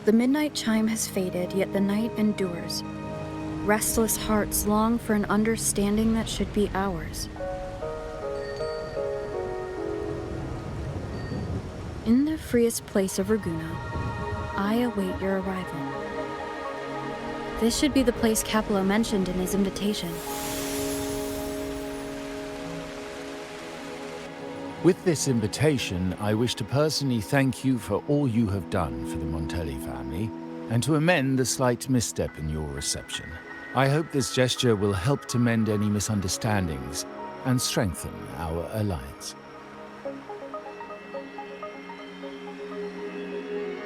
The midnight chime has faded, yet the night endures. Restless hearts long for an understanding that should be ours. In the freest place of Raguna, I await your arrival. This should be the place Capello mentioned in his invitation. With this invitation, I wish to personally thank you for all you have done for the Montelli family, and to amend the slight misstep in your reception. I hope this gesture will help to mend any misunderstandings and strengthen our alliance.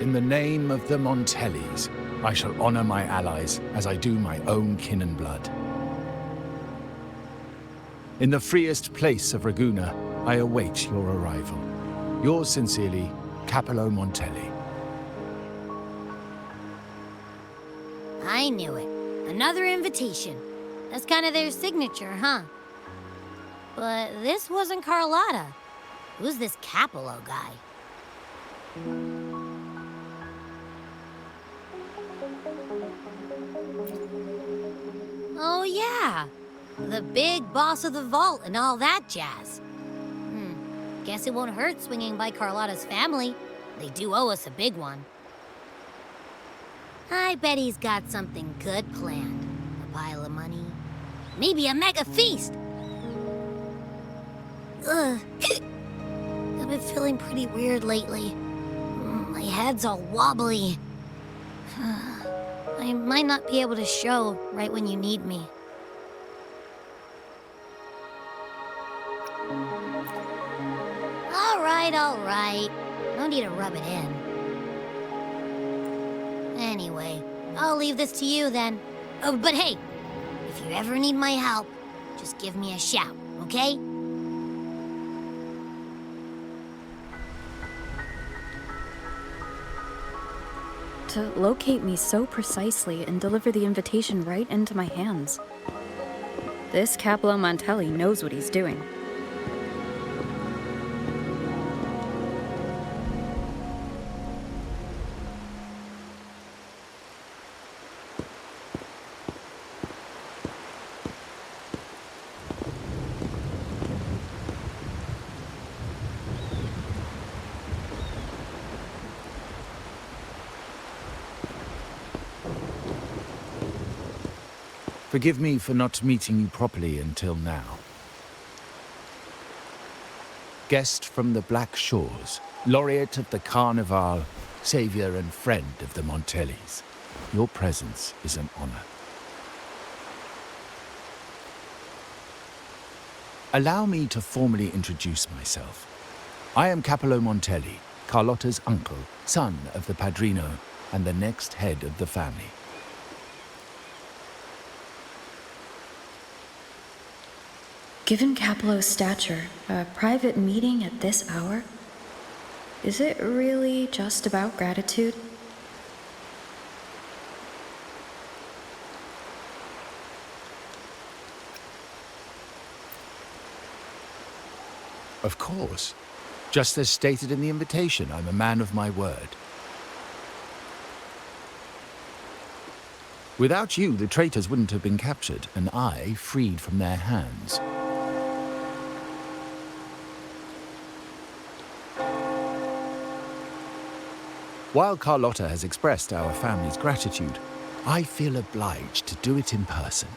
In the name of the Montellis, I shall honor my allies as I do my own kin and blood. In the freest place of Raguna, I await your arrival. Yours sincerely, Capello Montelli. I knew it. Another invitation. That's kind of their signature, huh? But this wasn't Carlotta. Who's this Capello guy? Oh yeah, the big boss of the vault and all that jazz. Guess it won't hurt swinging by Carlotta's family. They do owe us a big one. I bet he's got something good planned. A pile of money. Maybe a mega feast! Ugh. I've been feeling pretty weird lately. My head's all wobbly. I might not be able to show right when you need me. All right. No need to rub it in. Anyway, I'll leave this to you then. Oh, but hey, if you ever need my help, just give me a shout, okay? To locate me so precisely and deliver the invitation right into my hands. This Capello Montelli knows what he's doing. Forgive me for not meeting you properly until now. Guest from the Black Shores, laureate of the Carnival, savior and friend of the Montellis. Your presence is an honor. Allow me to formally introduce myself. I am Capello Montelli, Carlotta's uncle, son of the Padrino, and the next head of the family. Given Capello's stature, a private meeting at this hour? Is it really just about gratitude? Of course. Just as stated in the invitation, I'm a man of my word. Without you, the traitors wouldn't have been captured, and I freed from their hands. While Carlotta has expressed our family's gratitude, I feel obliged to do it in person.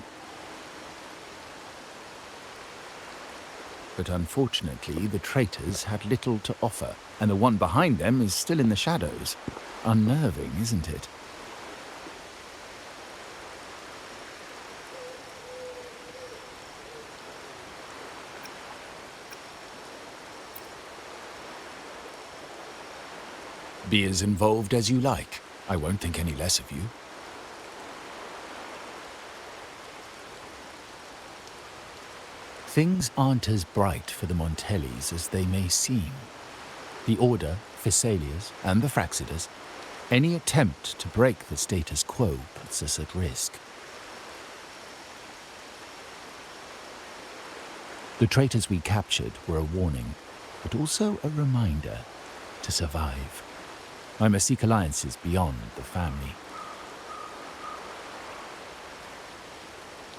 But unfortunately, the traitors had little to offer, and the one behind them is still in the shadows. Unnerving, isn't it? Be as involved as you like. I won't think any less of you. Things aren't as bright for the Montellis as they may seem. The Order, Phassalias, and the Fraxidas, any attempt to break the status quo puts us at risk. The traitors we captured were a warning, but also a reminder to survive. I must seek alliances beyond the family.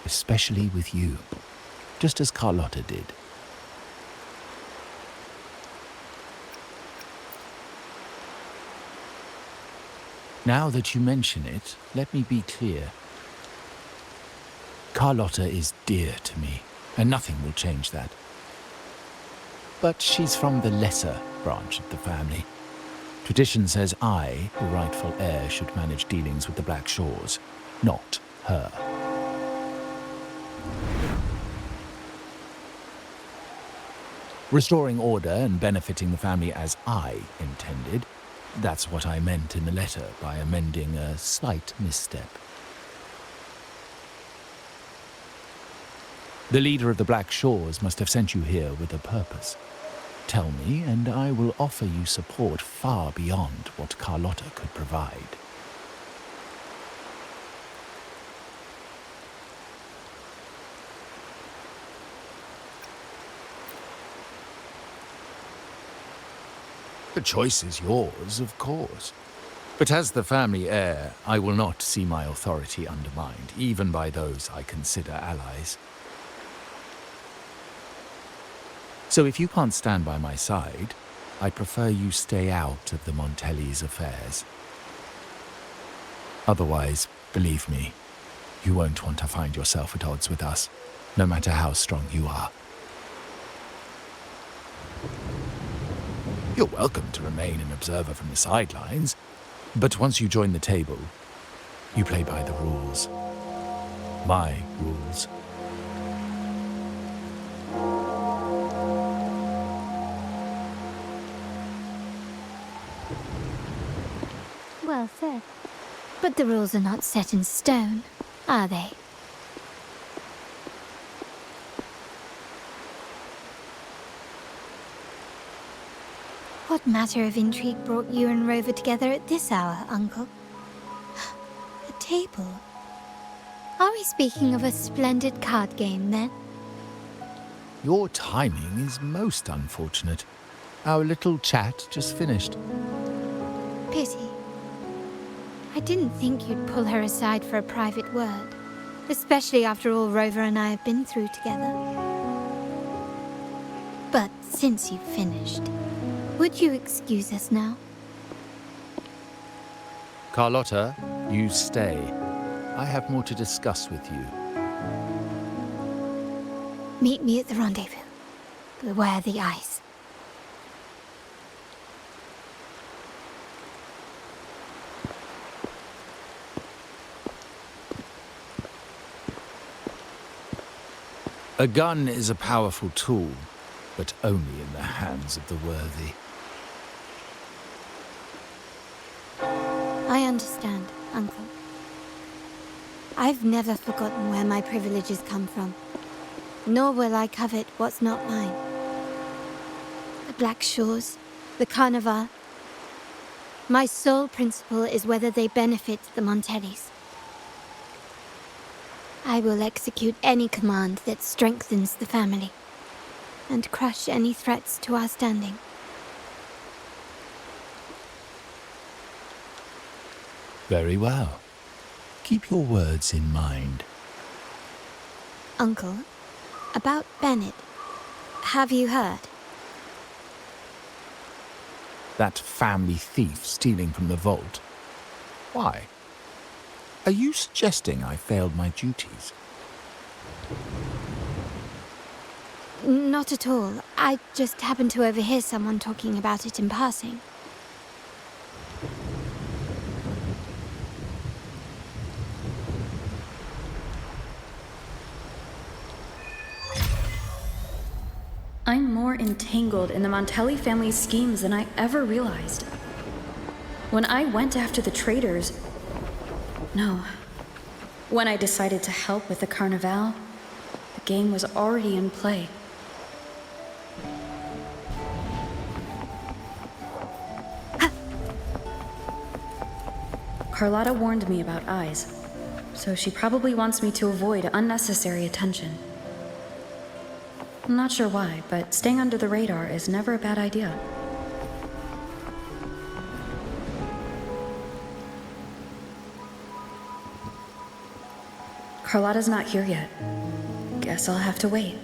Especially with you, just as Carlotta did. Now that you mention it, let me be clear. Carlotta is dear to me, and nothing will change that. But she's from the lesser branch of the family. Tradition says I, the rightful heir, should manage dealings with the Black Shores, not her. Restoring order and benefiting the family as I intended, that's what I meant in the letter by amending a slight misstep. The leader of the Black Shores must have sent you here with a purpose. Tell me, and I will offer you support far beyond what Carlotta could provide. The choice is yours, of course. But as the family heir, I will not see my authority undermined, even by those I consider allies. So if you can't stand by my side, I'd prefer you stay out of the Montelli's affairs. Otherwise, believe me, you won't want to find yourself at odds with us, no matter how strong you are. You're welcome to remain an observer from the sidelines, but once you join the table, you play by the rules. My rules. Well said. But the rules are not set in stone, are they? What matter of intrigue brought you and Rover together at this hour, Uncle? A table? Are we speaking of a splendid card game, then? Your timing is most unfortunate. Our little chat just finished. Pity. I didn't think you'd pull her aside for a private word, especially after all Rover and I have been through together. But since you've finished, would you excuse us now? Carlotta, you stay. I have more to discuss with you. Meet me at the rendezvous. Beware the ice. A gun is a powerful tool, but only in the hands of the worthy. I understand, Uncle. I've never forgotten where my privileges come from, nor will I covet what's not mine. The Black Shores, the Carnival. My sole principle is whether they benefit the Montellis. I will execute any command that strengthens the family, and crush any threats to our standing. Very well. Keep your words in mind. Uncle, about Bennett, have you heard? That family thief stealing from the vault. Why? Are you suggesting I failed my duties? Not at all. I just happened to overhear someone talking about it in passing. I'm more entangled in the Montelli family's schemes than I ever realized. When I went after the traitors... No. When I decided to help with the Carnival, the game was already in play. Carlotta warned me about eyes, so she probably wants me to avoid unnecessary attention. I'm not sure why, but staying under the radar is never a bad idea. Carlotta's not here yet. Guess I'll have to wait.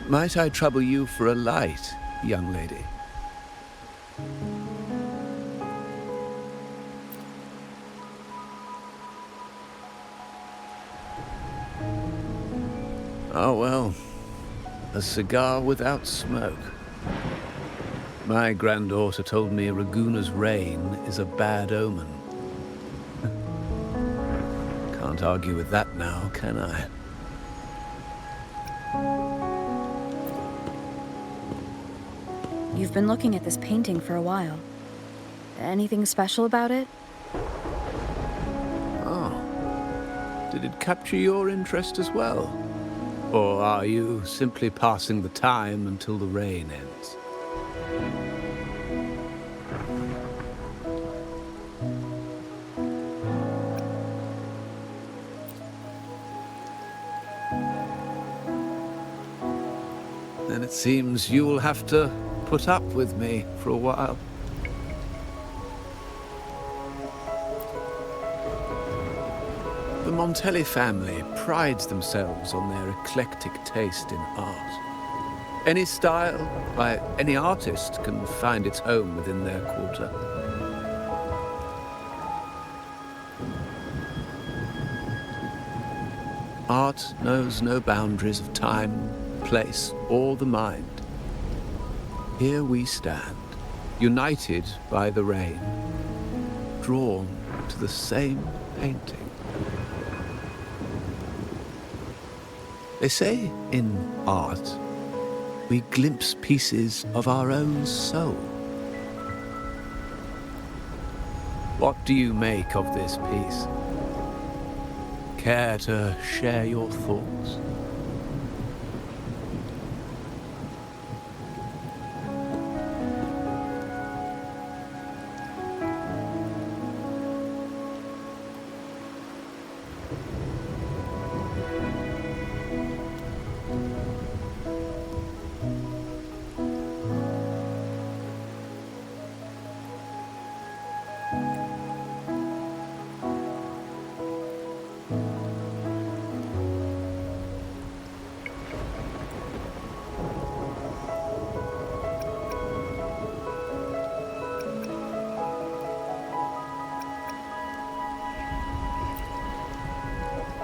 Might I trouble you for a light, young lady? Oh, well, a cigar without smoke. My granddaughter told me Raguna's rain is a bad omen. Can't argue with that now, can I? You've been looking at this painting for a while. Anything special about it? Oh. Did it capture your interest as well? Or are you simply passing the time until the rain ends? Then it seems you'll have to put up with me for a while. The Montelli family prides themselves on their eclectic taste in art. Any style, by any artist, can find its home within their quarter. Art knows no boundaries of time, place, or the mind. Here we stand, united by the rain, drawn to the same painting. They say in art, we glimpse pieces of our own soul. What do you make of this piece? Care to share your thoughts?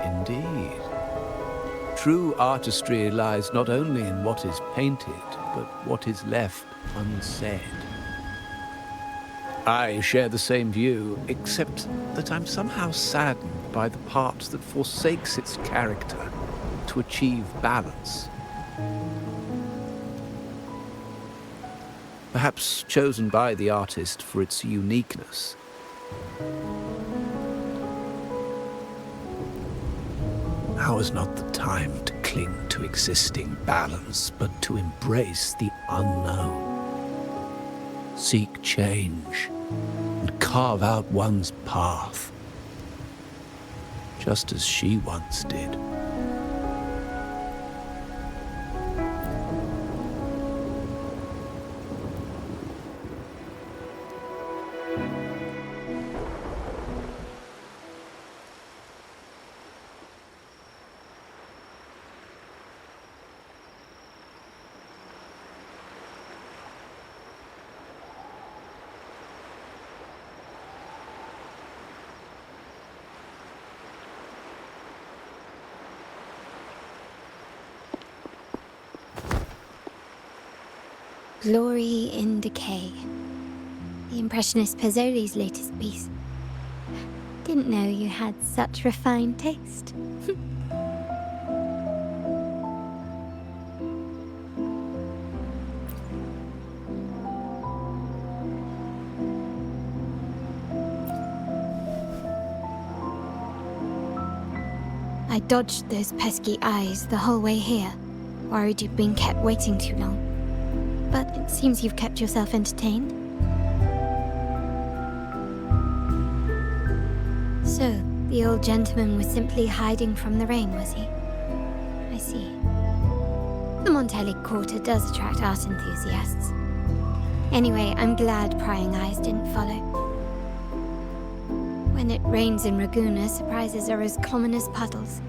Indeed. True artistry lies not only in what is painted, but what is left unsaid. I share the same view, except that I'm somehow saddened by the part that forsakes its character to achieve balance. Perhaps chosen by the artist for its uniqueness. Now is not the time to cling to existing balance, but to embrace the unknown. Seek change and carve out one's path, just as she once did. Glory in Decay. The Impressionist Pazzoli's latest piece. Didn't know you had such refined taste. I dodged those pesky eyes the whole way here, worried you'd been kept waiting too long. But it seems you've kept yourself entertained. So, the old gentleman was simply hiding from the rain, was he? I see. The Montelli Quarter does attract art enthusiasts. Anyway, I'm glad prying eyes didn't follow. When it rains in Ragusa, surprises are as common as puddles.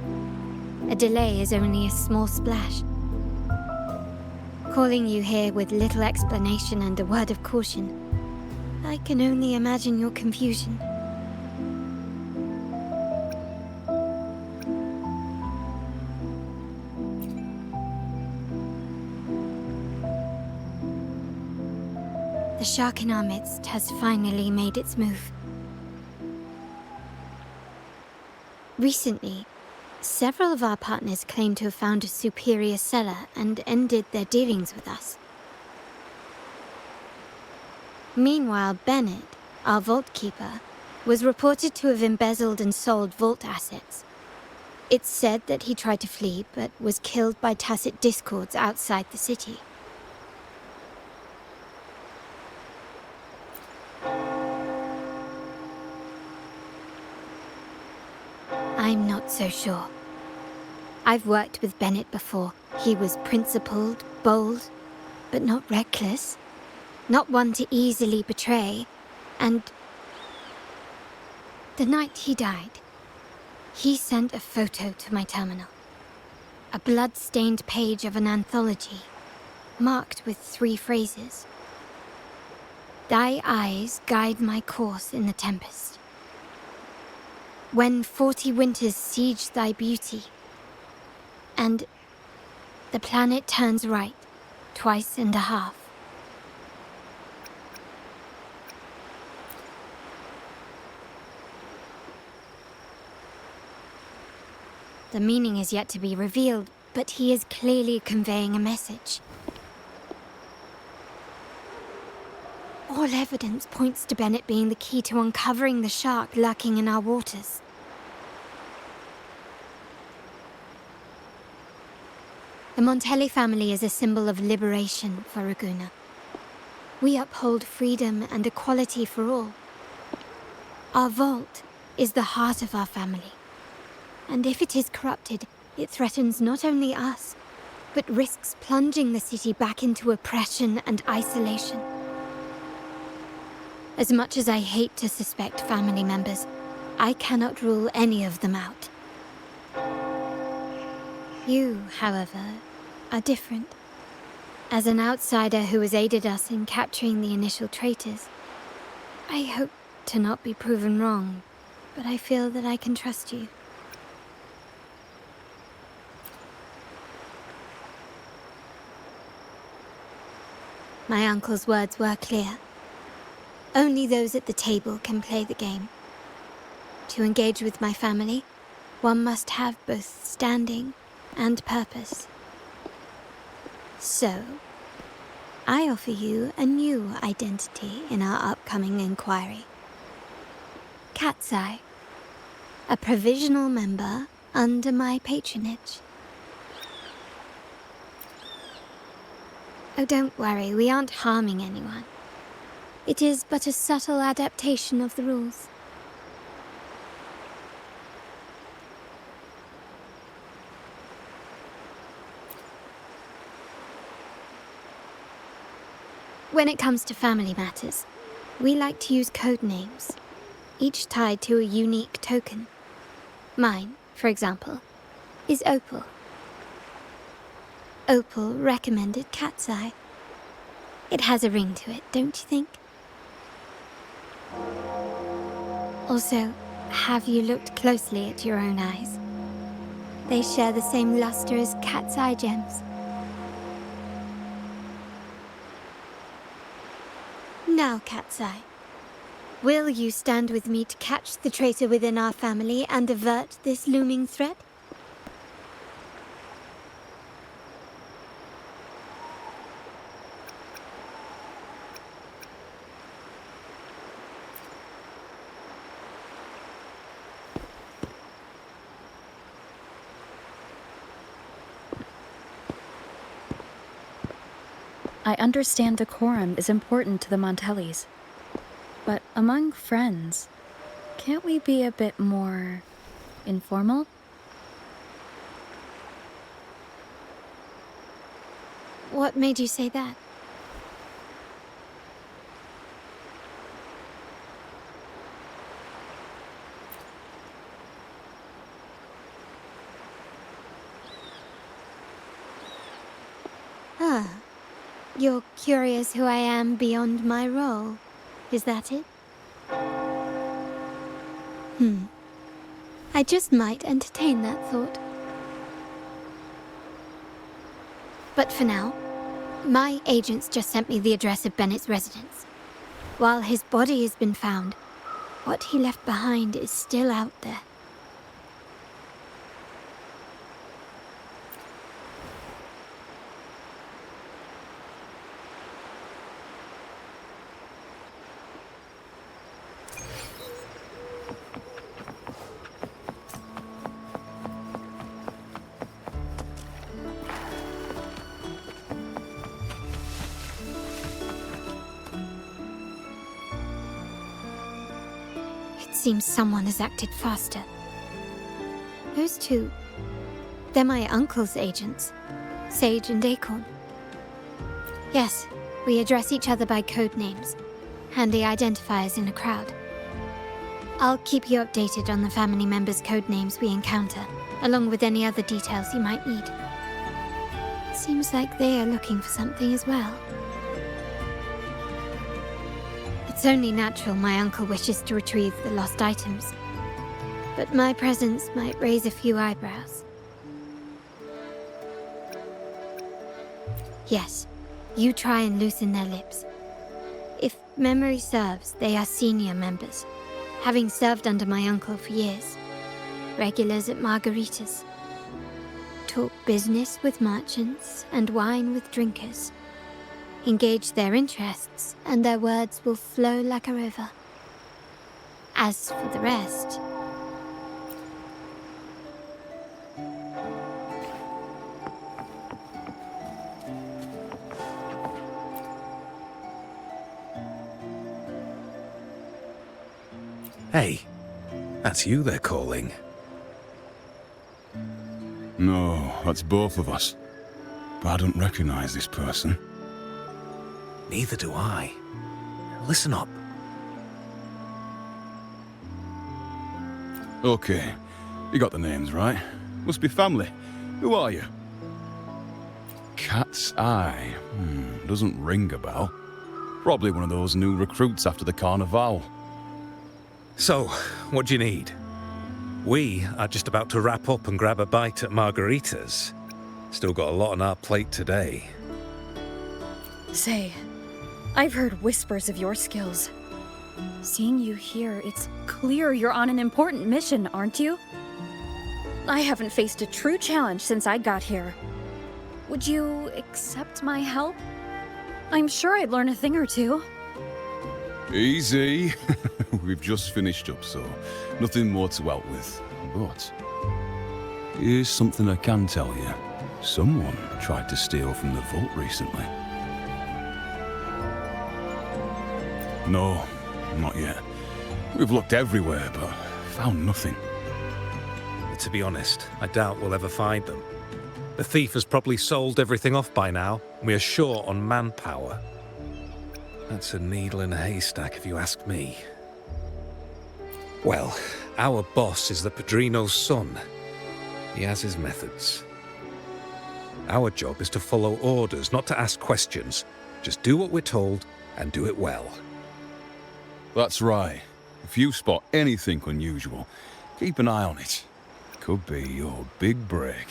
A delay is only a small splash. Calling you here with little explanation and a word of caution, I can only imagine your confusion. The shark in our midst has finally made its move. Recently, several of our partners claim to have found a superior cellar and ended their dealings with us. Meanwhile, Bennett, our vault keeper, was reported to have embezzled and sold vault assets. It's said that he tried to flee, but was killed by tacit discords outside the city. I'm not so sure. I've worked with Bennett before. He was principled, bold, but not reckless. Not one to easily betray. And the night he died, he sent a photo to my terminal. A blood-stained page of an anthology, marked with 3 phrases. Thy eyes guide my course in the tempest. When 40 winters siege thy beauty, and the planet turns right, twice and a half. The meaning is yet to be revealed, but he is clearly conveying a message. All evidence points to Bennett being the key to uncovering the shark lurking in our waters. The Montelli family is a symbol of liberation for Ragusa. We uphold freedom and equality for all. Our vault is the heart of our family. And if it is corrupted, it threatens not only us, but risks plunging the city back into oppression and isolation. As much as I hate to suspect family members, I cannot rule any of them out. You, however, are different. As an outsider who has aided us in capturing the initial traitors, I hope to not be proven wrong, but I feel that I can trust you. My uncle's words were clear. Only those at the table can play the game. To engage with my family, one must have both standing and purpose. So, I offer you a new identity in our upcoming inquiry. Cat's Eye, a provisional member under my patronage. Oh, don't worry, we aren't harming anyone. It is but a subtle adaptation of the rules. When it comes to family matters, we like to use code names, each tied to a unique token. Mine, for example, is Opal. Opal recommended Cat's Eye. It has a ring to it, don't you think? Also, have you looked closely at your own eyes? They share the same luster as cat's eye gems. Now, Cat's Eye, will you stand with me to catch the traitor within our family and avert this looming threat? I understand decorum is important to the Montellis. But among friends, can't we be a bit more informal? What made you say that? Ah, you're curious who I am beyond my role. Is that it? I just might entertain that thought. But for now, my agents just sent me the address of Bennett's residence. While his body has been found, what he left behind is still out there. Seems someone has acted faster. Those two, they're my uncle's agents, Sage and Acorn. Yes, we address each other by code names, handy identifiers in a crowd. I'll keep you updated on the family members' code names we encounter, along with any other details you might need. Seems like they are looking for something as well. It's only natural my uncle wishes to retrieve the lost items, but my presence might raise a few eyebrows. Yes, you try and loosen their lips. If memory serves, they are senior members, having served under my uncle for years. Regulars at margaritas. Talk business with merchants and wine with drinkers. Engage their interests, and their words will flow like a river. As for the rest... Hey, that's you they're calling. No, that's both of us. But I don't recognize this person. Neither do I. Listen up. Okay, you got the names right. Must be family. Who are you? Cat's Eye. Doesn't ring a bell. Probably one of those new recruits after the Carnival. So, what do you need? We are just about to wrap up and grab a bite at margaritas. Still got a lot on our plate today. Say, I've heard whispers of your skills. Seeing you here, it's clear you're on an important mission, aren't you? I haven't faced a true challenge since I got here. Would you accept my help? I'm sure I'd learn a thing or two. Easy. We've just finished up, so nothing more to help with. But here's something I can tell you. Someone tried to steal from the vault recently. No, not yet. We've looked everywhere, but found nothing. To be honest, I doubt we'll ever find them. The thief has probably sold everything off by now, and we are short on manpower. That's a needle in a haystack, if you ask me. Well, our boss is the Padrino's son. He has his methods. Our job is to follow orders, not to ask questions. Just do what we're told, and do it well. That's right. If you spot anything unusual, keep an eye on it. Could be your big break.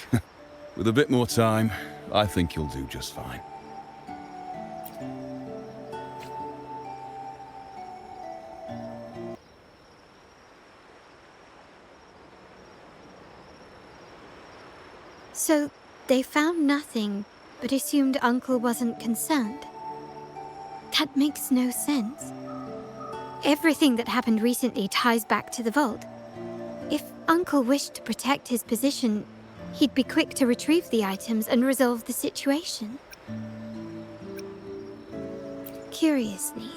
With a bit more time, I think you'll do just fine. So they found nothing, but assumed Uncle wasn't concerned. That makes no sense. Everything that happened recently ties back to the vault. If Uncle wished to protect his position, he'd be quick to retrieve the items and resolve the situation. Curiously,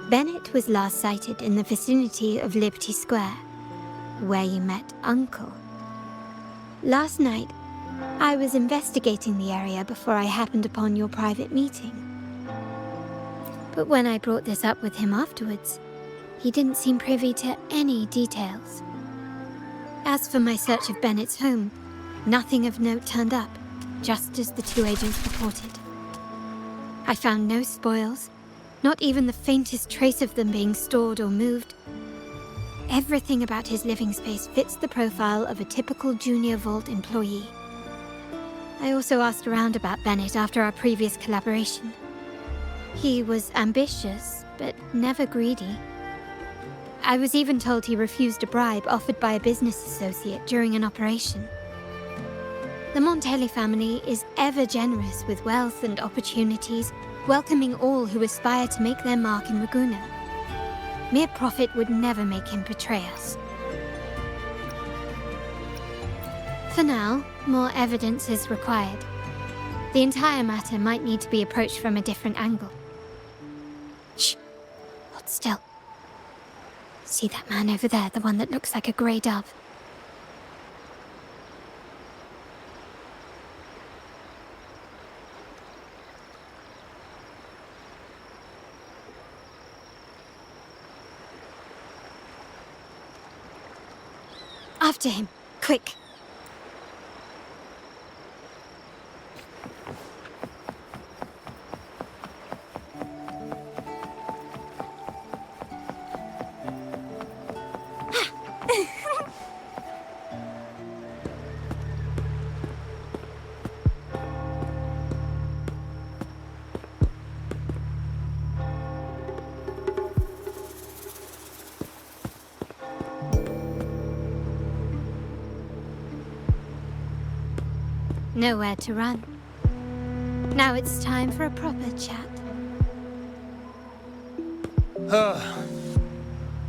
Bennett was last sighted in the vicinity of Liberty Square, where you met Uncle. Last night, I was investigating the area before I happened upon your private meeting. But when I brought this up with him afterwards, he didn't seem privy to any details. As for my search of Bennett's home, nothing of note turned up, just as the two agents reported. I found no spoils, not even the faintest trace of them being stored or moved. Everything about his living space fits the profile of a typical Junior Vault employee. I also asked around about Bennett after our previous collaboration. He was ambitious, but never greedy. I was even told he refused a bribe offered by a business associate during an operation. The Montelli family is ever generous with wealth and opportunities, welcoming all who aspire to make their mark in Ragusa. Mere profit would never make him betray us. For now, more evidence is required. The entire matter might need to be approached from a different angle. Shh! Hold still. See that man over there, the one that looks like a grey dove? After him, quick! Nowhere to run. Now it's time for a proper chat.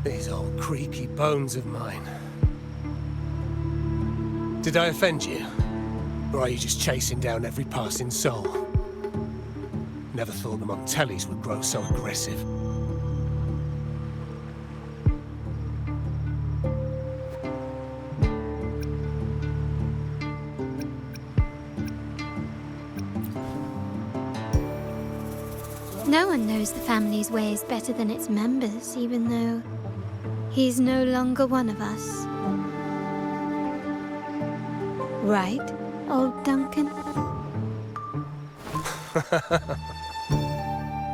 These old creaky bones of mine. Did I offend you? Or are you just chasing down every passing soul? Never thought the Montellis would grow so aggressive. No one knows the family's ways better than its members, even though he's no longer one of us. Right, old Duncan?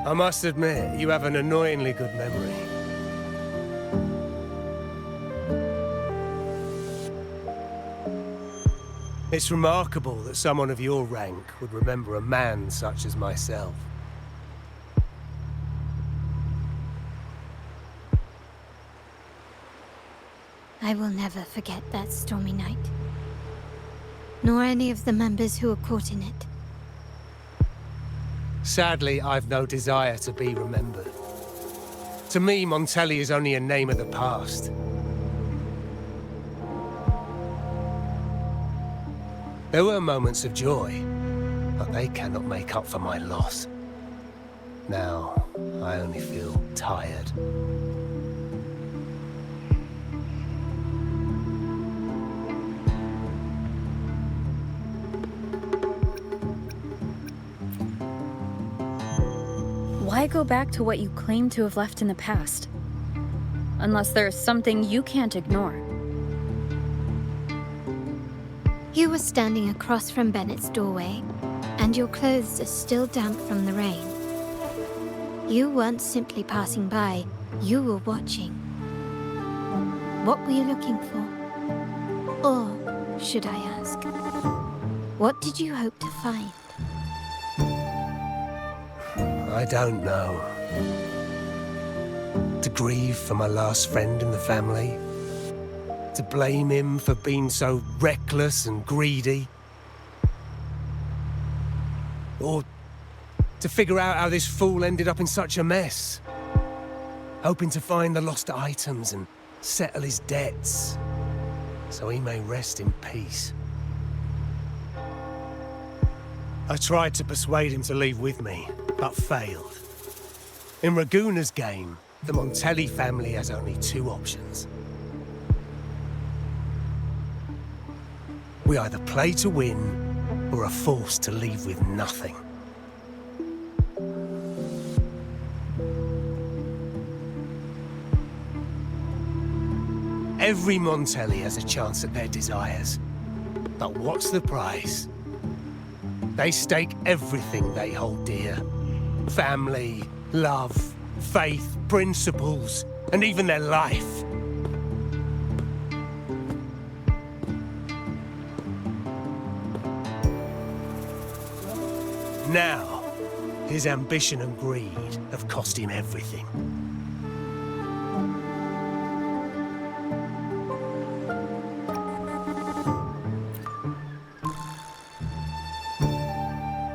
I must admit, you have an annoyingly good memory. It's remarkable that someone of your rank would remember a man such as myself. I will never forget that stormy night. Nor any of the members who were caught in it. Sadly, I've no desire to be remembered. To me, Montelli is only a name of the past. There were moments of joy, but they cannot make up for my loss. Now, I only feel tired. Why go back to what you claim to have left in the past? Unless there is something you can't ignore. You were standing across from Bennett's doorway, and your clothes are still damp from the rain. You weren't simply passing by, you were watching. What were you looking for? Or, should I ask, what did you hope to find? I don't know. To grieve for my last friend in the family? To blame him for being so reckless and greedy? Or to figure out how this fool ended up in such a mess. Hoping to find the lost items and settle his debts, so he may rest in peace. I tried to persuade him to leave with me, but failed. In Raguna's game, the Montelli family has only two options. We either play to win, or are forced to leave with nothing. Every Montelli has a chance at their desires. But what's the price? They stake everything they hold dear. Family, love, faith, principles, and even their life. Now, his ambition and greed have cost him everything.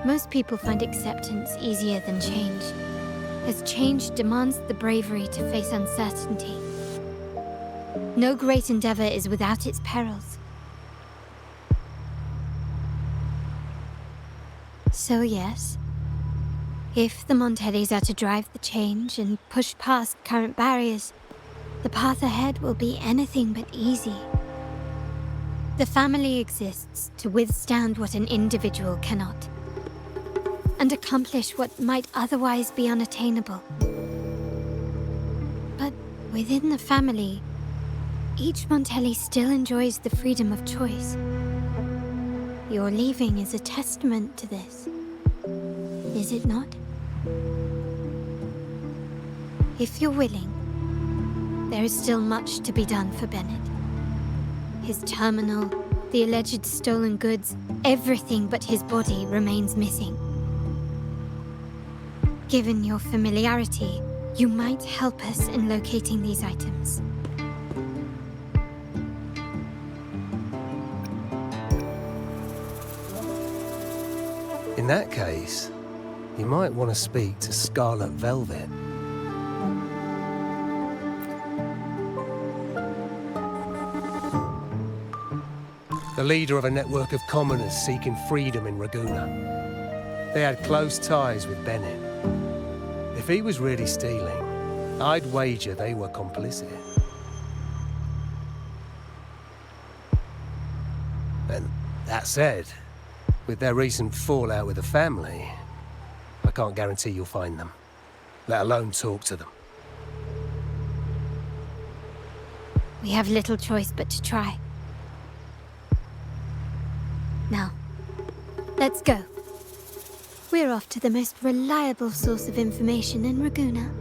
Most people find acceptance easier than change, as change demands the bravery to face uncertainty. No great endeavor is without its perils. So yes, if the Montellis are to drive the change and push past current barriers, the path ahead will be anything but easy. The family exists to withstand what an individual cannot, and accomplish what might otherwise be unattainable. But within the family, each Montelli still enjoys the freedom of choice. Your leaving is a testament to this, is it not? If you're willing, there is still much to be done for Bennett. His terminal, the alleged stolen goods, everything but his body remains missing. Given your familiarity, you might help us in locating these items. In that case, you might want to speak to Scarlet Velvet. The leader of a network of commoners seeking freedom in Raguna. They had close ties with Bennett. If he was really stealing, I'd wager they were complicit. And that said, with their recent fallout with the family, I can't guarantee you'll find them, let alone talk to them. We have little choice but to try. Now, let's go. We're off to the most reliable source of information in Raguna.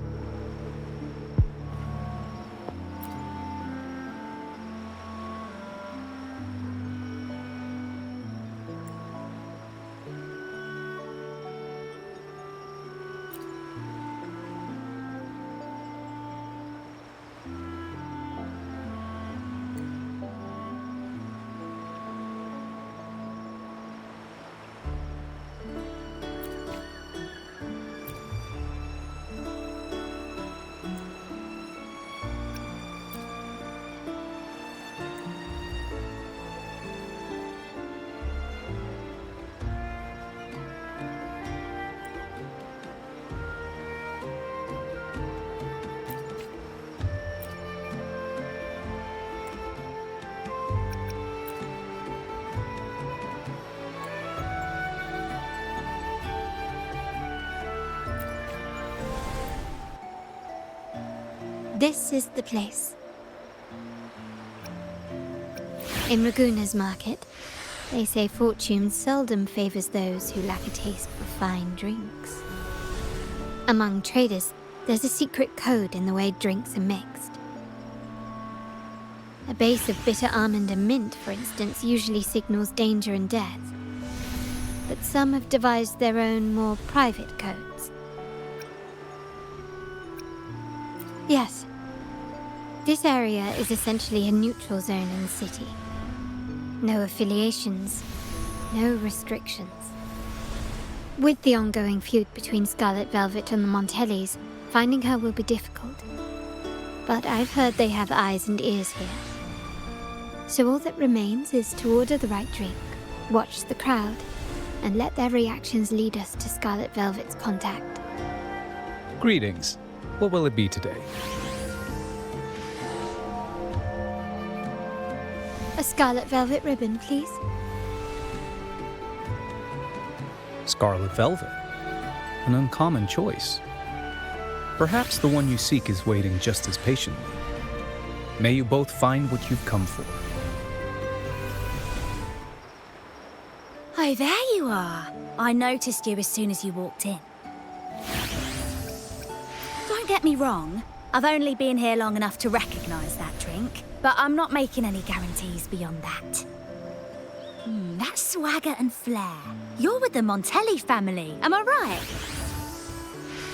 This is the place. In Raguna's market, they say fortune seldom favors those who lack a taste for fine drinks. Among traders, there's a secret code in the way drinks are mixed. A base of bitter almond and mint, for instance, usually signals danger and death. But some have devised their own, more private codes. Yes. This area is essentially a neutral zone in the city. No affiliations, no restrictions. With the ongoing feud between Scarlet Velvet and the Montellis, finding her will be difficult. But I've heard they have eyes and ears here. So all that remains is to order the right drink, watch the crowd, and let their reactions lead us to Scarlet Velvet's contact. Greetings. What will it be today? A Scarlet Velvet ribbon, please. Scarlet Velvet. An uncommon choice. Perhaps the one you seek is waiting just as patiently. May you both find what you've come for. Oh, there you are. I noticed you as soon as you walked in. Don't get me wrong, I've only been here long enough to recognise that drink, but I'm not making any guarantees beyond that. That swagger and flair. You're with the Montelli family, am I right?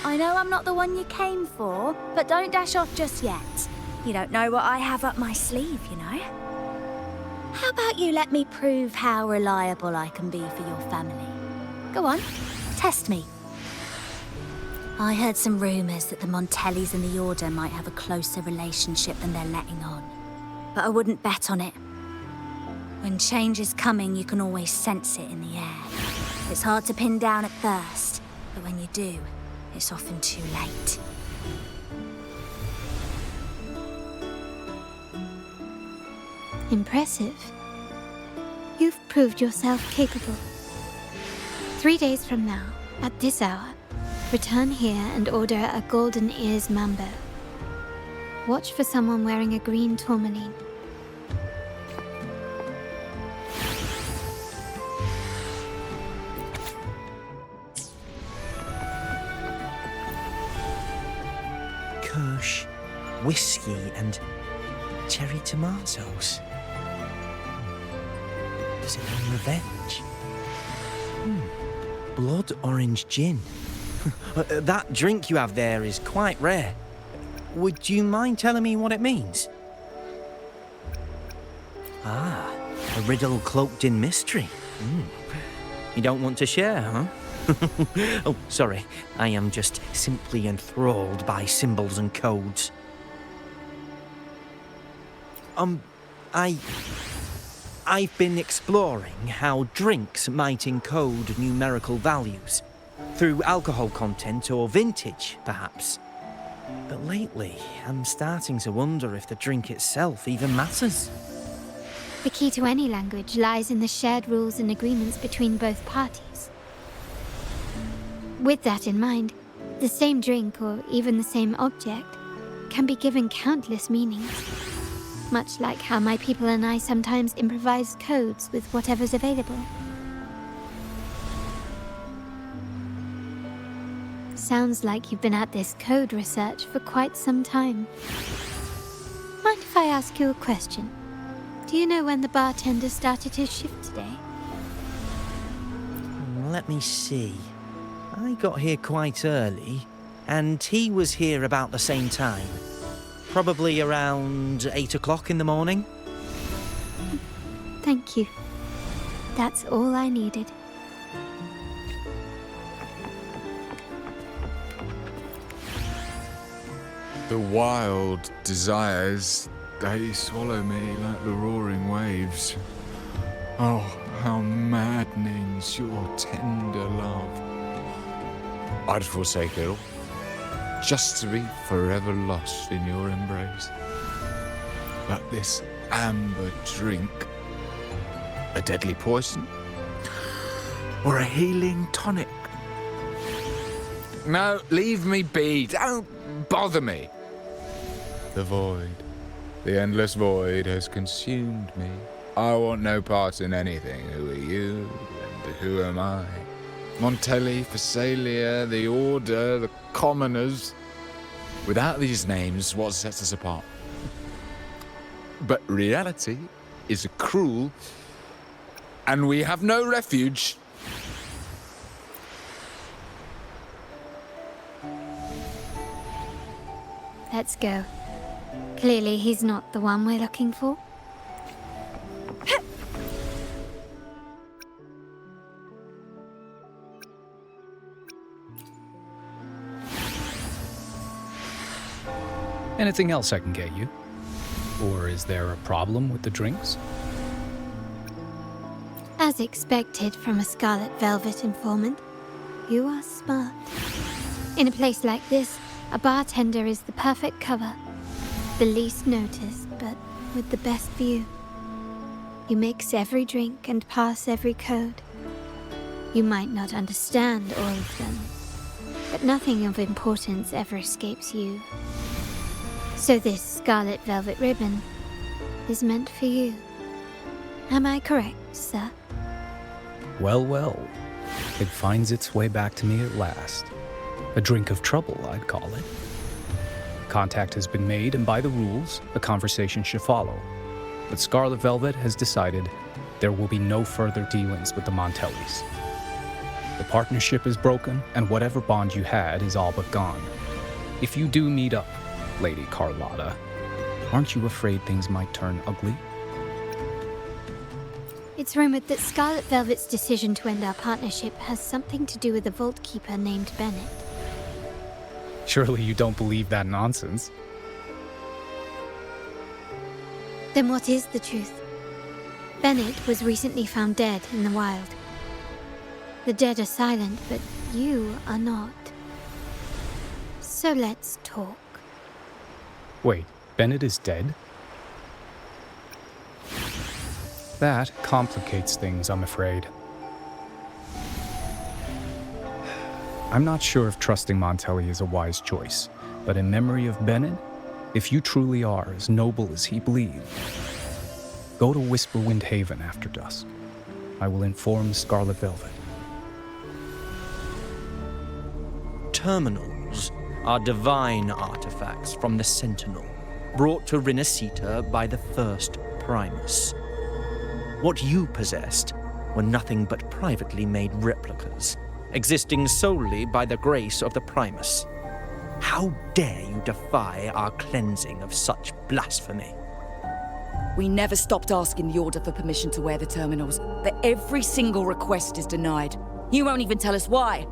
I know I'm not the one you came for, but don't dash off just yet. You don't know what I have up my sleeve, you know? How about you let me prove how reliable I can be for your family? Go on, test me. I heard some rumours that the Montellis and the Order might have a closer relationship than they're letting on. But I wouldn't bet on it. When change is coming, you can always sense it in the air. It's hard to pin down at first, but when you do, it's often too late. Impressive. You've proved yourself capable. 3 days from now, at this hour, return here and order a Golden Ears Mambo. Watch for someone wearing a green tourmaline. Kirsch, whiskey, and cherry tomatoes. Does it mean revenge? Blood orange gin. That drink you have there is quite rare. Would you mind telling me what it means? Ah, a riddle cloaked in mystery. You don't want to share, huh? Oh, sorry. I am just simply enthralled by symbols and codes. I've been exploring how drinks might encode numerical values. Through alcohol content or vintage, perhaps. But lately, I'm starting to wonder if the drink itself even matters. The key to any language lies in the shared rules and agreements between both parties. With that in mind, the same drink or even the same object can be given countless meanings. Much like how my people and I sometimes improvise codes with whatever's available. Sounds like you've been at this code research for quite some time. Mind if I ask you a question? Do you know when the bartender started his shift today? Let me see. I got here quite early, and he was here about the same time. Probably around 8 o'clock in the morning. Thank you. That's all I needed. The wild desires, they swallow me like the roaring waves. Oh, how maddening's your tender love. I'd forsake it all, just to be forever lost in your embrace. But this amber drink, a deadly poison, or a healing tonic? No, leave me be, don't bother me. The void, the endless void has consumed me. I want no part in anything. Who are you, and who am I? Montelli, Phasalia, the Order, the Commoners. Without these names, what sets us apart? But reality is cruel, and we have no refuge. Let's go. Clearly he's not the one we're looking for. Anything else I can get you? Or is there a problem with the drinks? As expected from a Scarlet Velvet informant, you are smart. In a place like this, a bartender is the perfect cover. The least noticed, but with the best view. You mix every drink and pass every code. You might not understand all of them, but nothing of importance ever escapes you. So this Scarlet Velvet ribbon is meant for you. Am I correct, sir? Well, well. It finds its way back to me at last. A drink of trouble, I'd call it. Contact has been made, and by the rules, a conversation should follow. But Scarlet Velvet has decided there will be no further dealings with the Montellis. The partnership is broken, and whatever bond you had is all but gone. If you do meet up, Lady Carlotta, aren't you afraid things might turn ugly? It's rumored that Scarlet Velvet's decision to end our partnership has something to do with a vault keeper named Bennett. Surely you don't believe that nonsense. Then what is the truth? Bennett was recently found dead in the wild. The dead are silent, but you are not. So let's talk. Wait, Bennett is dead? That complicates things, I'm afraid. I'm not sure if trusting Montelli is a wise choice, but in memory of Bennett, if you truly are as noble as he believed, go to Whisperwind Haven after dusk. I will inform Scarlet Velvet. Terminals are divine artifacts from the Sentinel, brought to Rinascita by the first Primus. What you possessed were nothing but privately made replicas, existing solely by the grace of the Primus. How dare you defy our cleansing of such blasphemy? We never stopped asking the Order for permission to wear the terminals, but every single request is denied. You won't even tell us why.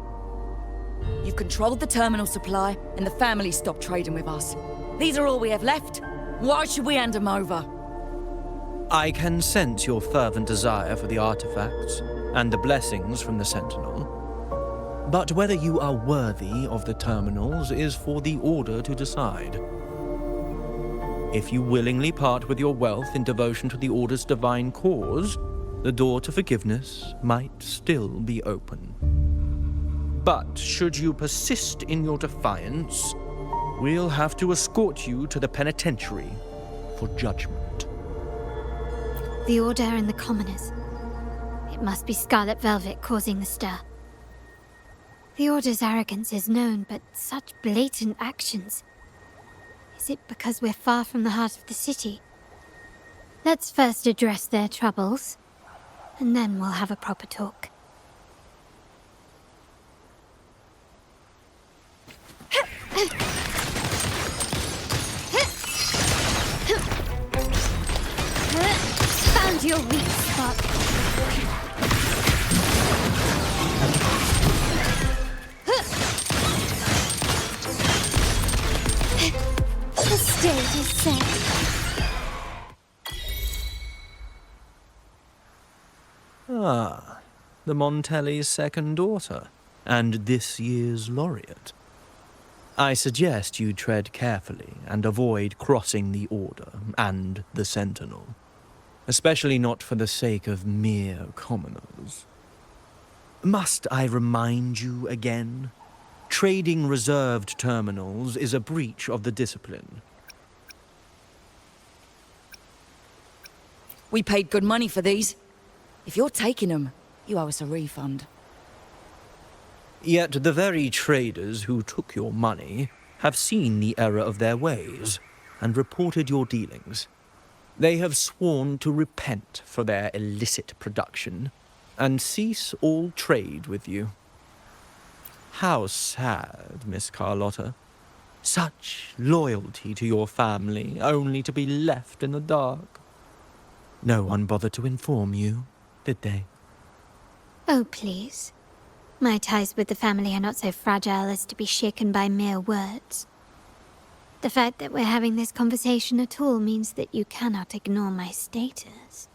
You've controlled the terminal supply, and the family stopped trading with us. These are all we have left. Why should we hand them over? I can sense your fervent desire for the artifacts and the blessings from the Sentinel. But whether you are worthy of the terminals is for the Order to decide. If you willingly part with your wealth in devotion to the Order's divine cause, the door to forgiveness might still be open. But should you persist in your defiance, we'll have to escort you to the penitentiary for judgment. The Order and the commoners. It must be Scarlet Velvet causing the stir. The Order's arrogance is known, but such blatant actions. Is it because we're far from the heart of the city? Let's first address their troubles, and then we'll have a proper talk. Found your weak spot. The stage is set. Ah, the Montelli's second daughter, and this year's laureate. I suggest you tread carefully and avoid crossing the Order and the Sentinel, especially not for the sake of mere commoners. Must I remind you again? Trading reserved terminals is a breach of the discipline. We paid good money for these. If you're taking them, you owe us a refund. Yet the very traders who took your money have seen the error of their ways and reported your dealings. They have sworn to repent for their illicit production and cease all trade with you. How sad, Miss Carlotta. Such loyalty to your family, only to be left in the dark. No one bothered to inform you, did they? Oh, please. My ties with the family are not so fragile as to be shaken by mere words. The fact that we're having this conversation at all means that you cannot ignore my status.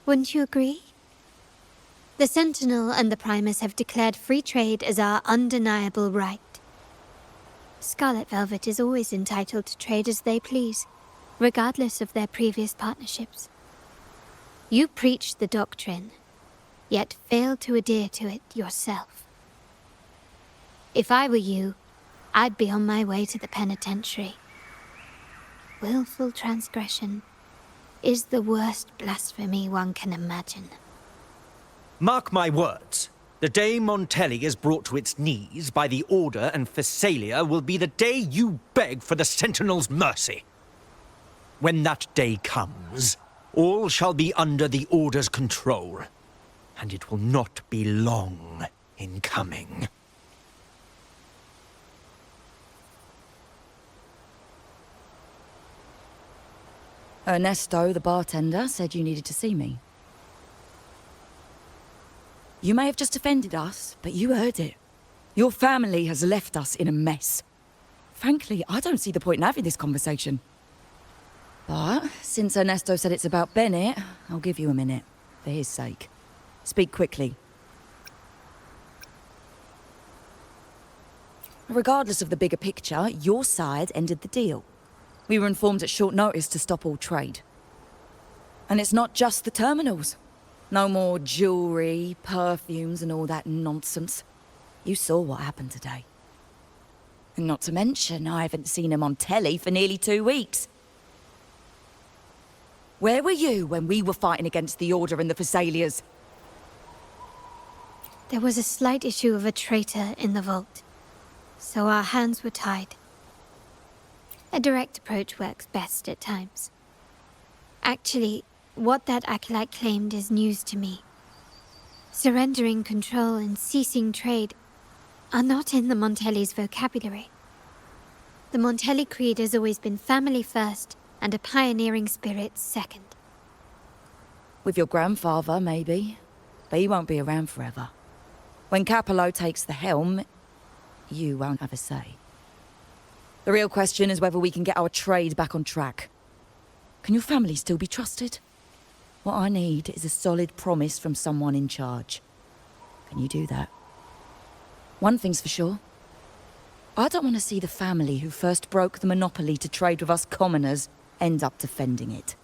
Wouldn't you agree? The Sentinel and the Primus have declared free trade as our undeniable right. Scarlet Velvet is always entitled to trade as they please, regardless of their previous partnerships. You preach the doctrine, yet fail to adhere to it yourself. If I were you, I'd be on my way to the penitentiary. Willful transgression is the worst blasphemy one can imagine. Mark my words. The day Montelli is brought to its knees by the Order and Phasalia will be the day you beg for the Sentinel's mercy. When that day comes, all shall be under the Order's control, and it will not be long in coming. Ernesto, the bartender, said you needed to see me. You may have just offended us, but you heard it. Your family has left us in a mess. Frankly, I don't see the point in having this conversation. But since Ernesto said it's about Bennett, I'll give you a minute, for his sake. Speak quickly. Regardless of the bigger picture, your side ended the deal. We were informed at short notice to stop all trade. And it's not just the terminals. No more jewelry, perfumes, and all that nonsense. You saw what happened today. And not to mention, I haven't seen him on telly for nearly 2 weeks. Where were you when we were fighting against the Order and the Phasalias? There was a slight issue of a traitor in the vault, so our hands were tied. A direct approach works best at times. Actually, what that acolyte claimed is news to me. Surrendering control and ceasing trade are not in the Montelli's vocabulary. The Montelli creed has always been family first and a pioneering spirit second. With your grandfather, maybe. But he won't be around forever. When Capello takes the helm, you won't have a say. The real question is whether we can get our trade back on track. Can your family still be trusted? What I need is a solid promise from someone in charge. Can you do that? One thing's for sure. I don't want to see the family who first broke the monopoly to trade with us commoners end up defending it.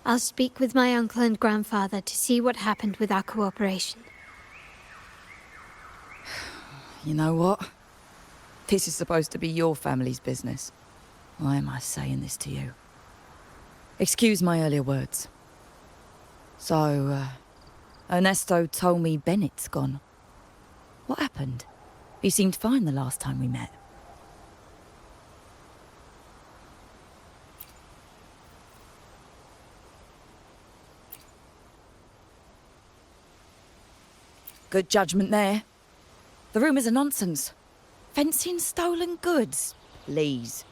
I'll speak with my uncle and grandfather to see what happened with our cooperation. You know what? This is supposed to be your family's business. Why am I saying this to you? Excuse my earlier words. So, Ernesto told me Bennett's gone. What happened? He seemed fine the last time we met. Good judgment there. The rumours are nonsense. Fencing stolen goods? Please.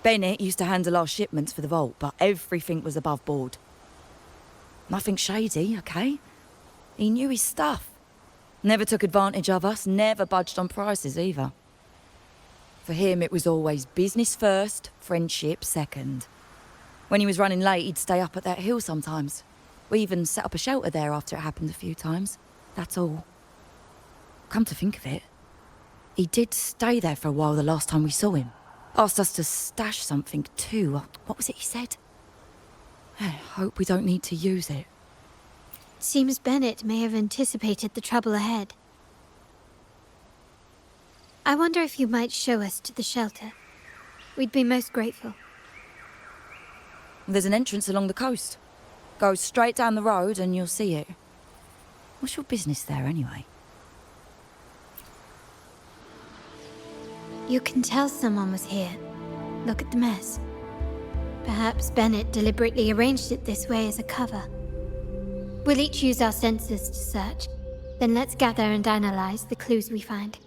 Bennett used to handle our shipments for the vault, but everything was above board. Nothing shady, okay? He knew his stuff. Never took advantage of us, never budged on prices either. For him, it was always business first, friendship second. When he was running late, he'd stay up at that hill sometimes. We even set up a shelter there after it happened a few times. That's all. Come to think of it, he did stay there for a while the last time we saw him. Asked us to stash something too. What was it he said? I hope we don't need to use it. Seems Bennett may have anticipated the trouble ahead. I wonder if you might show us to the shelter. We'd be most grateful. There's an entrance along the coast. Go straight down the road and you'll see it. What's your business there anyway? You can tell someone was here. Look at the mess. Perhaps Bennett deliberately arranged it this way as a cover. We'll each use our senses to search. Then let's gather and analyze the clues we find.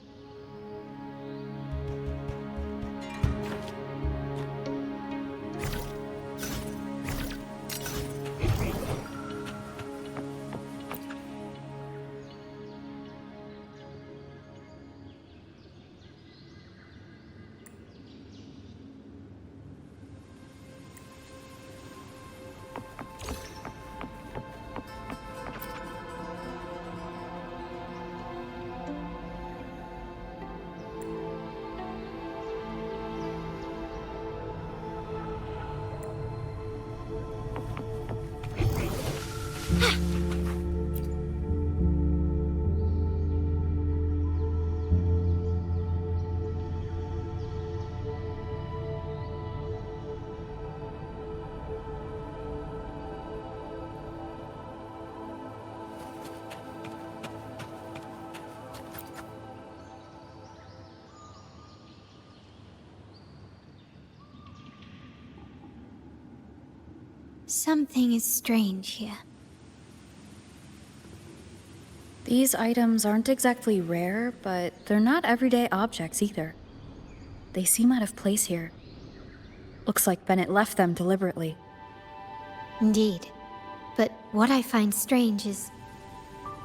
Something is strange here. These items aren't exactly rare, but they're not everyday objects either. They seem out of place here. Looks like Bennett left them deliberately. Indeed. But what I find strange is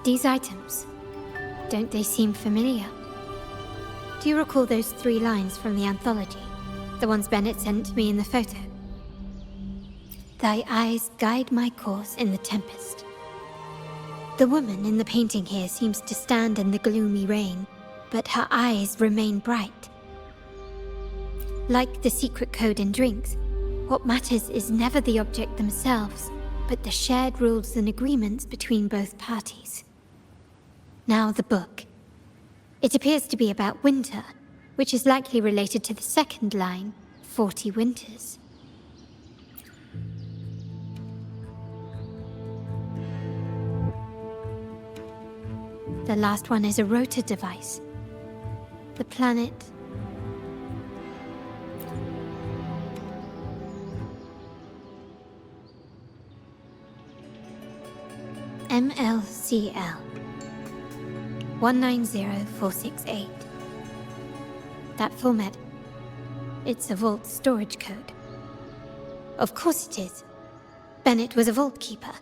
these items. Don't they seem familiar? Do you recall those 3 lines from the anthology? The ones Bennett sent me in the photo? Thy eyes guide my course in the tempest. The woman in the painting here seems to stand in the gloomy rain, but her eyes remain bright. Like the secret code in drinks, what matters is never the object themselves, but the shared rules and agreements between both parties. Now the book. It appears to be about winter, which is likely related to the second line, 40 winters. The last one is a rotor device. The planet... MLCL 190468. That format. It's a vault storage code. Of course it is. Bennett was a vault keeper.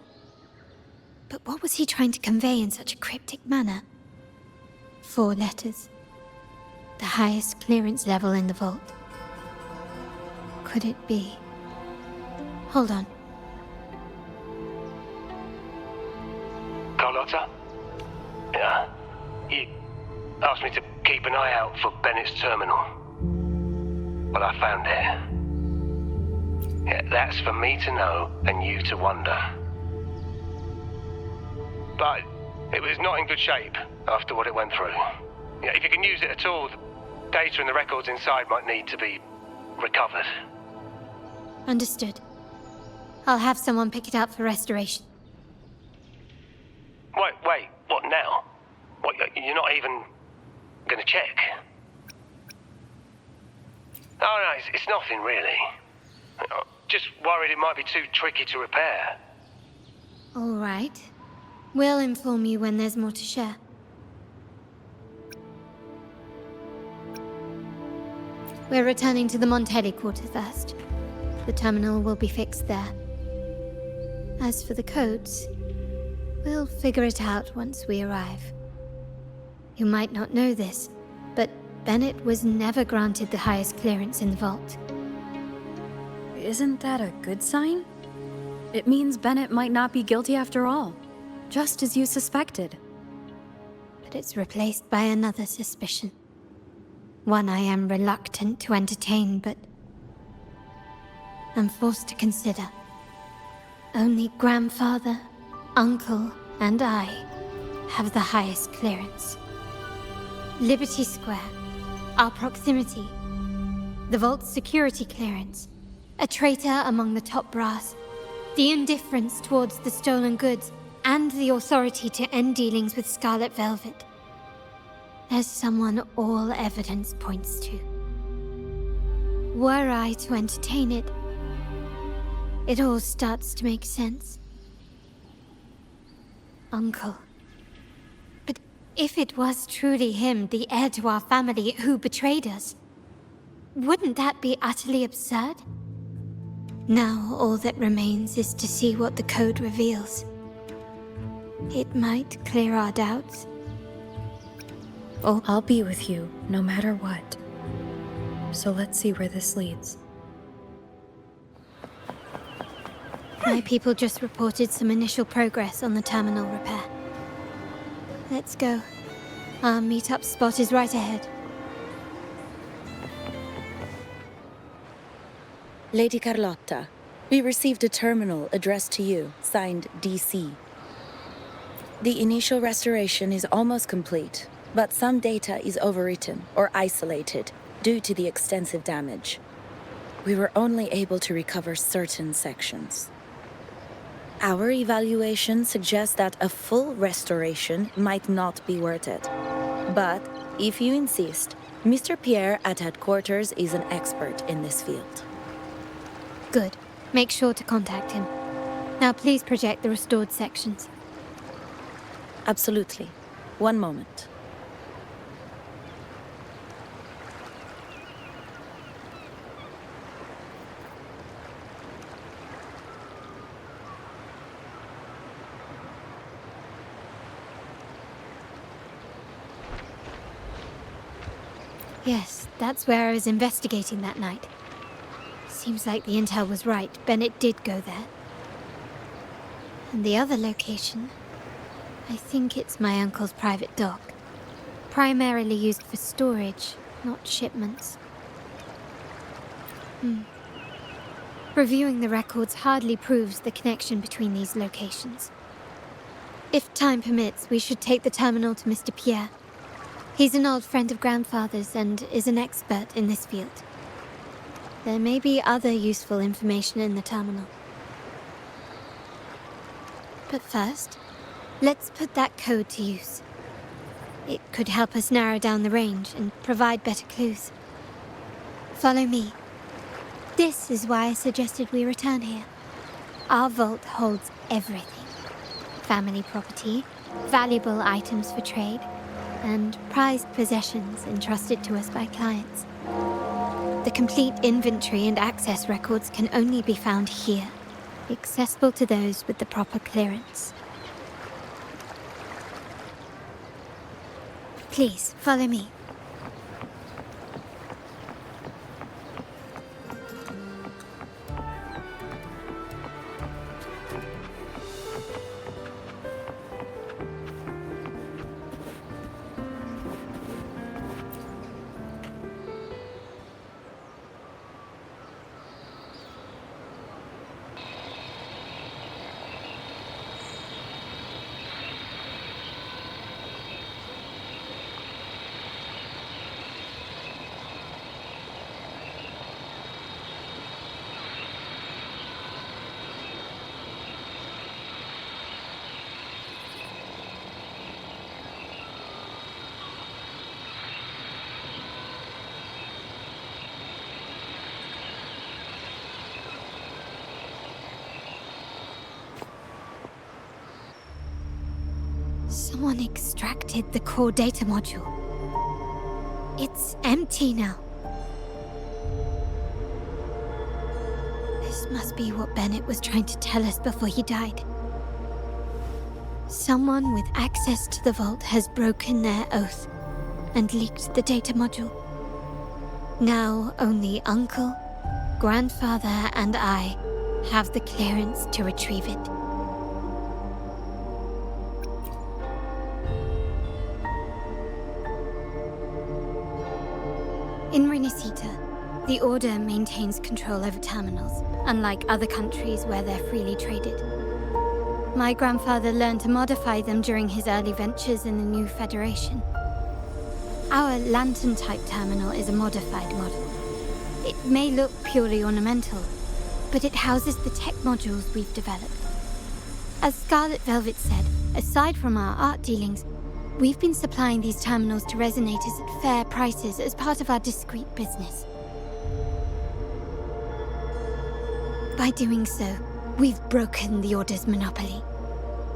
But what was he trying to convey in such a cryptic manner? 4 letters. The highest clearance level in the vault. Could it be? Hold on. Carlotta? Yeah. You asked me to keep an eye out for Bennett's terminal. Well, I found it. Yeah, that's for me to know and you to wonder. But it was not in good shape after what it went through. Yeah, if you can use it at all, the data and the records inside might need to be recovered. Understood. I'll have someone pick it up for restoration. Wait, what now? What, you're not even gonna check? Oh, no, it's nothing really. Just worried it might be too tricky to repair. All right. We'll inform you when there's more to share. We're returning to the Montelli quarter first. The terminal will be fixed there. As for the codes, we'll figure it out once we arrive. You might not know this, but Bennett was never granted the highest clearance in the vault. Isn't that a good sign? It means Bennett might not be guilty after all, just as you suspected. But it's replaced by another suspicion. One I am reluctant to entertain, but I'm forced to consider. Only grandfather, uncle, and I have the highest clearance. Liberty Square, our proximity, the vault's security clearance, a traitor among the top brass, the indifference towards the stolen goods, and the authority to end dealings with Scarlet Velvet. There's someone all evidence points to. Were I to entertain it, it all starts to make sense. Uncle. But if it was truly him, the heir to our family, who betrayed us, wouldn't that be utterly absurd? Now all that remains is to see what the code reveals. It might clear our doubts. Oh, I'll be with you, no matter what. So let's see where this leads. My people just reported some initial progress on the terminal repair. Let's go. Our meet-up spot is right ahead. Lady Carlotta, we received a terminal addressed to you, signed DC. The initial restoration is almost complete, but some data is overwritten or isolated due to the extensive damage. We were only able to recover certain sections. Our evaluation suggests that a full restoration might not be worth it. But, if you insist, Mr. Pierre at headquarters is an expert in this field. Good. Make sure to contact him. Now please project the restored sections. Absolutely. One moment. Yes, that's where I was investigating that night. Seems like the intel was right. Bennett did go there. And the other location, I think it's my uncle's private dock. Primarily used for storage, not shipments. Reviewing the records hardly proves the connection between these locations. If time permits, we should take the terminal to Mr. Pierre. He's an old friend of Grandfather's and is an expert in this field. There may be other useful information in the terminal. But first, let's put that code to use. It could help us narrow down the range and provide better clues. Follow me. This is why I suggested we return here. Our vault holds everything. Family property, valuable items for trade, and prized possessions entrusted to us by clients. The complete inventory and access records can only be found here, accessible to those with the proper clearance. Please, follow me. Someone extracted the core data module. It's empty now. This must be what Bennett was trying to tell us before he died. Someone with access to the vault has broken their oath and leaked the data module. Now only Uncle, Grandfather, and I have the clearance to retrieve it. In Renacita, the Order maintains control over terminals, unlike other countries where they're freely traded. My grandfather learned to modify them during his early ventures in the new Federation. Our lantern-type terminal is a modified model. It may look purely ornamental, but it houses the tech modules we've developed. As Scarlet Velvet said, aside from our art dealings, we've been supplying these terminals to resonators at fair prices as part of our discreet business. By doing so, we've broken the Order's monopoly.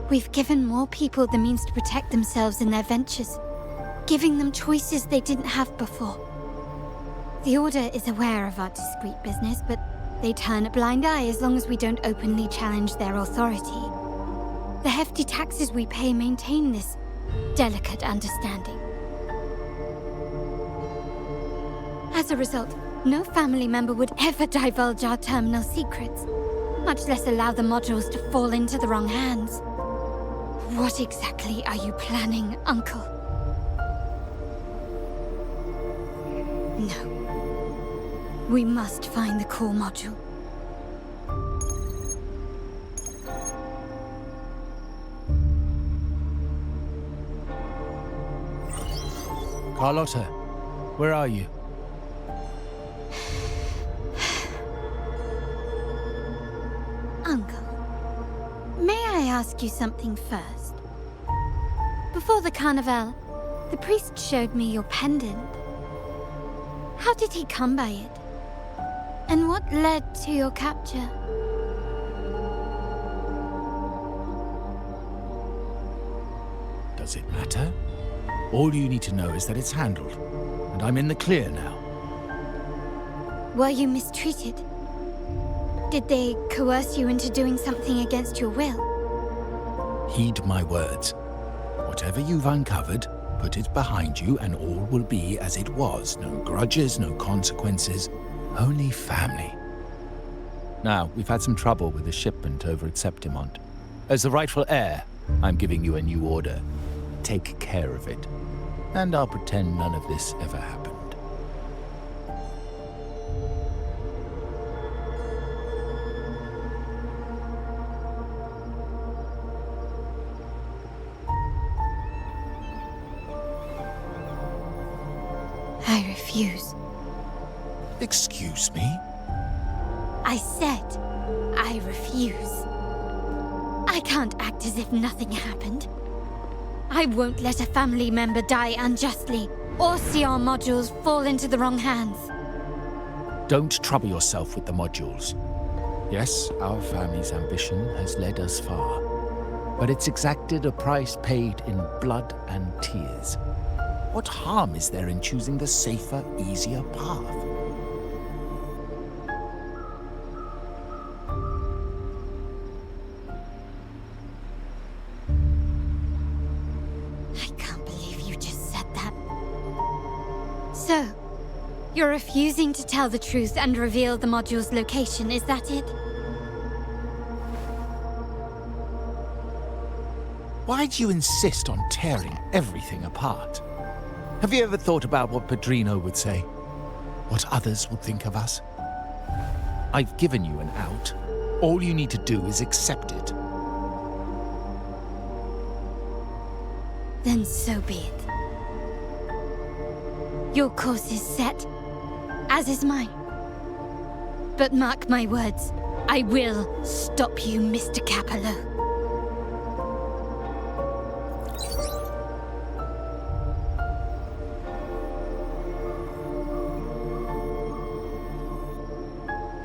We've given more people the means to protect themselves in their ventures, giving them choices they didn't have before. The Order is aware of our discreet business, but they turn a blind eye as long as we don't openly challenge their authority. The hefty taxes we pay maintain this delicate understanding. As a result, no family member would ever divulge our terminal secrets, much less allow the modules to fall into the wrong hands. What exactly are you planning, Uncle? No. We must find the core module. Carlotta, where are you? Uncle, may I ask you something first? Before the carnival, the priest showed me your pendant. How did he come by it? And what led to your capture? Does it matter? All you need to know is that it's handled, and I'm in the clear now. Were you mistreated? Did they coerce you into doing something against your will? Heed my words. Whatever you've uncovered, put it behind you and all will be as it was. No grudges, no consequences, only family. Now, we've had some trouble with the shipment over at Septimont. As the rightful heir, I'm giving you a new order. Take care of it. And I'll pretend none of this ever happened. I refuse. Excuse me? I said I refuse. I can't act as if nothing happened. I won't let a family member die unjustly, or see our modules fall into the wrong hands. Don't trouble yourself with the modules. Yes, our family's ambition has led us far, but it's exacted a price paid in blood and tears. What harm is there in choosing the safer, easier path? I can't believe you just said that. So, you're refusing to tell the truth and reveal the module's location, is that it? Why do you insist on tearing everything apart? Have you ever thought about what Padrino would say? What others would think of us? I've given you an out. All you need to do is accept it. Then so be it. Your course is set, as is mine. But mark my words, I will stop you, Mr. Capello.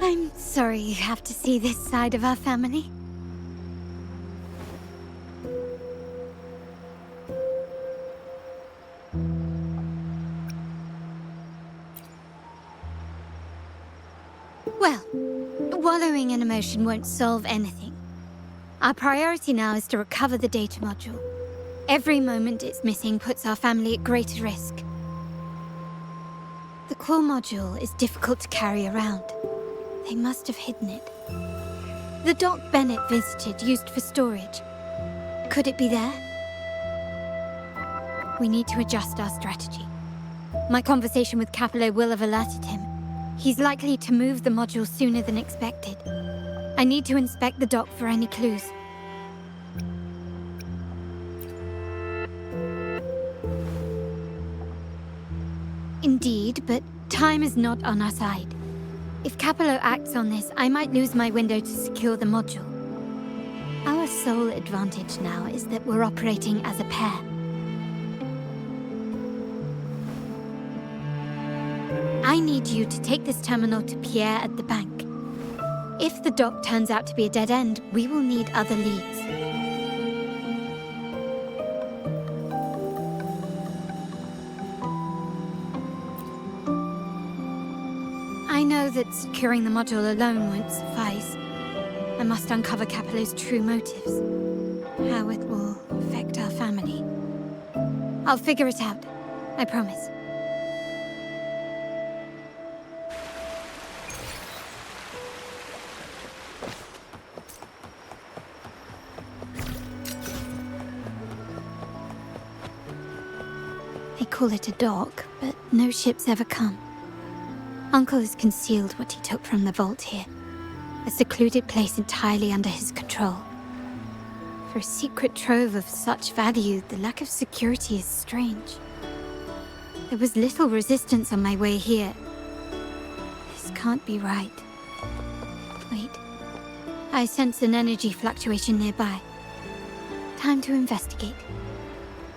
I'm sorry you have to see this side of our family. Well, wallowing in emotion won't solve anything. Our priority now is to recover the data module. Every moment it's missing puts our family at greater risk. The core module is difficult to carry around. They must have hidden it. The dock Bennett visited, used for storage. Could it be there? We need to adjust our strategy. My conversation with Capello will have alerted him. He's likely to move the module sooner than expected. I need to inspect the dock for any clues. Indeed, but time is not on our side. If Capello acts on this, I might lose my window to secure the module. Our sole advantage now is that we're operating as a pair. I need you to take this terminal to Pierre at the bank. If the dock turns out to be a dead end, we will need other leads. I know that securing the module alone won't suffice. I must uncover Capello's true motives. How it will affect our family. I'll figure it out. I promise. They call it a dock, but no ships ever come. Uncle has concealed what he took from the vault here. A secluded place entirely under his control. For a secret trove of such value, the lack of security is strange. There was little resistance on my way here. This can't be right. Wait. I sense an energy fluctuation nearby. Time to investigate.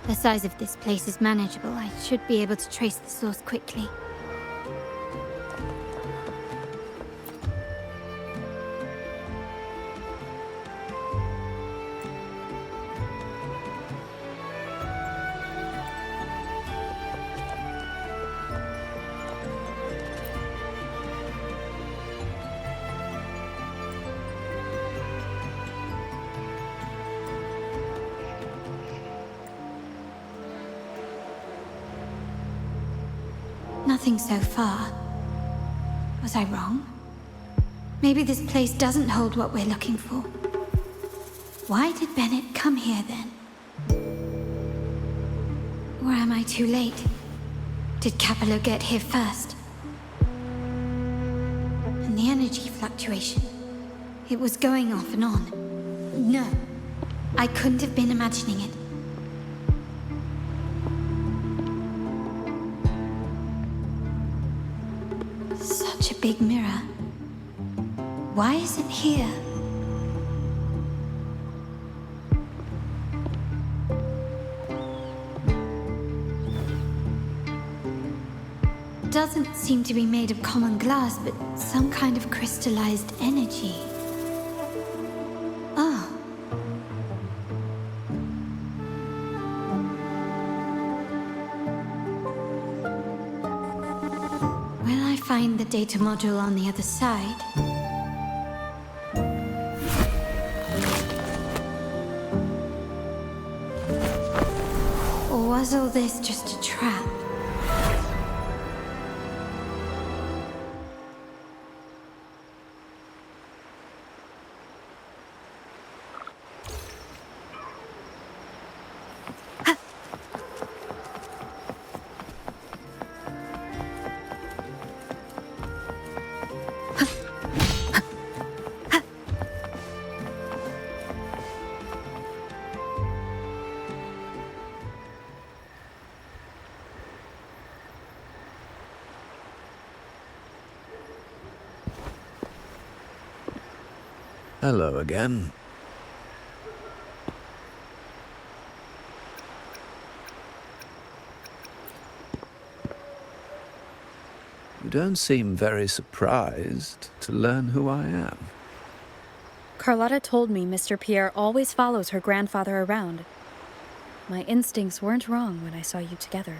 The size of this place is manageable. I should be able to trace the source quickly. nothing so far. Was I wrong? Maybe this place doesn't hold what we're looking for. Why did Bennett come here then? Or am I too late? Did Capello get here first? And the energy fluctuation. It was going off and on. No, I couldn't have been imagining it. Such a big mirror. Why is it here? Doesn't seem to be made of common glass, but some kind of crystallized energy. Oh. Will I find the data module on the other side? Or was all this just a trap? Hello again. You don't seem very surprised to learn who I am. Carlotta told me Mr. Pierre always follows her grandfather around. My instincts weren't wrong when I saw you together.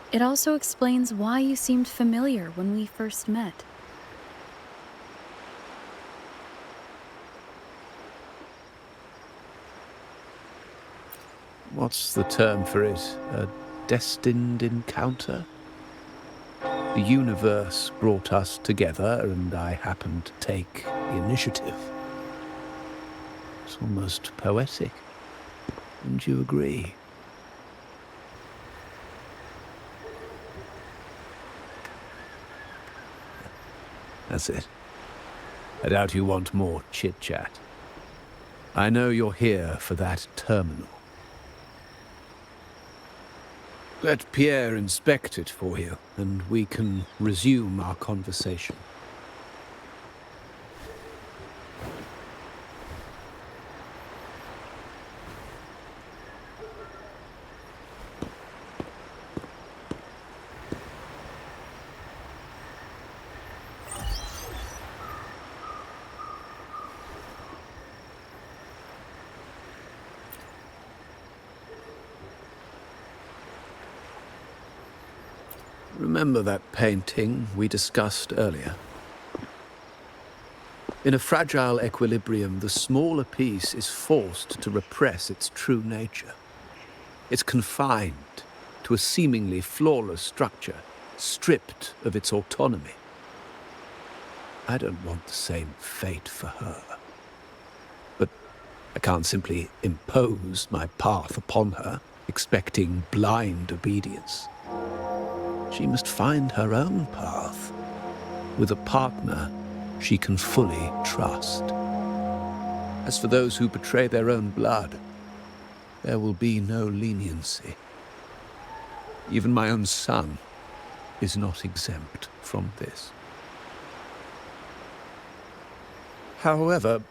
It also explains why you seemed familiar when we first met. What's the term for it? A destined encounter? The universe brought us together, and I happened to take the initiative. It's almost poetic. Wouldn't you agree? That's it. I doubt you want more chit-chat. I know you're here for that terminal. Let Pierre inspect it for you, and we can resume our conversation. Remember that painting we discussed earlier? In a fragile equilibrium, the smaller piece is forced to repress its true nature. It's confined to a seemingly flawless structure, stripped of its autonomy. I don't want the same fate for her. But I can't simply impose my path upon her, expecting blind obedience. She must find her own path, with a partner she can fully trust. As for those who betray their own blood, there will be no leniency. Even my own son is not exempt from this. However,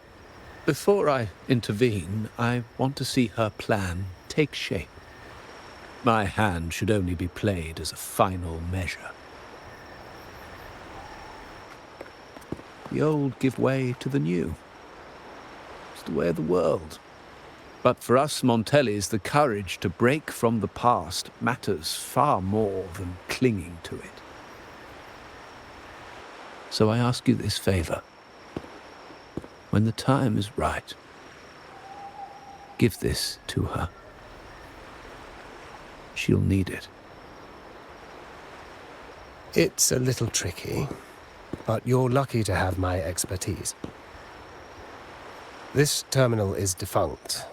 before I intervene, I want to see her plan take shape. My hand should only be played as a final measure. The old give way to the new. It's the way of the world. But for us Montellis, the courage to break from the past matters far more than clinging to it. So I ask you this favor. When the time is right, Give this to her. She'll need it. It's a little tricky, but you're lucky to have my expertise. This terminal is defunct,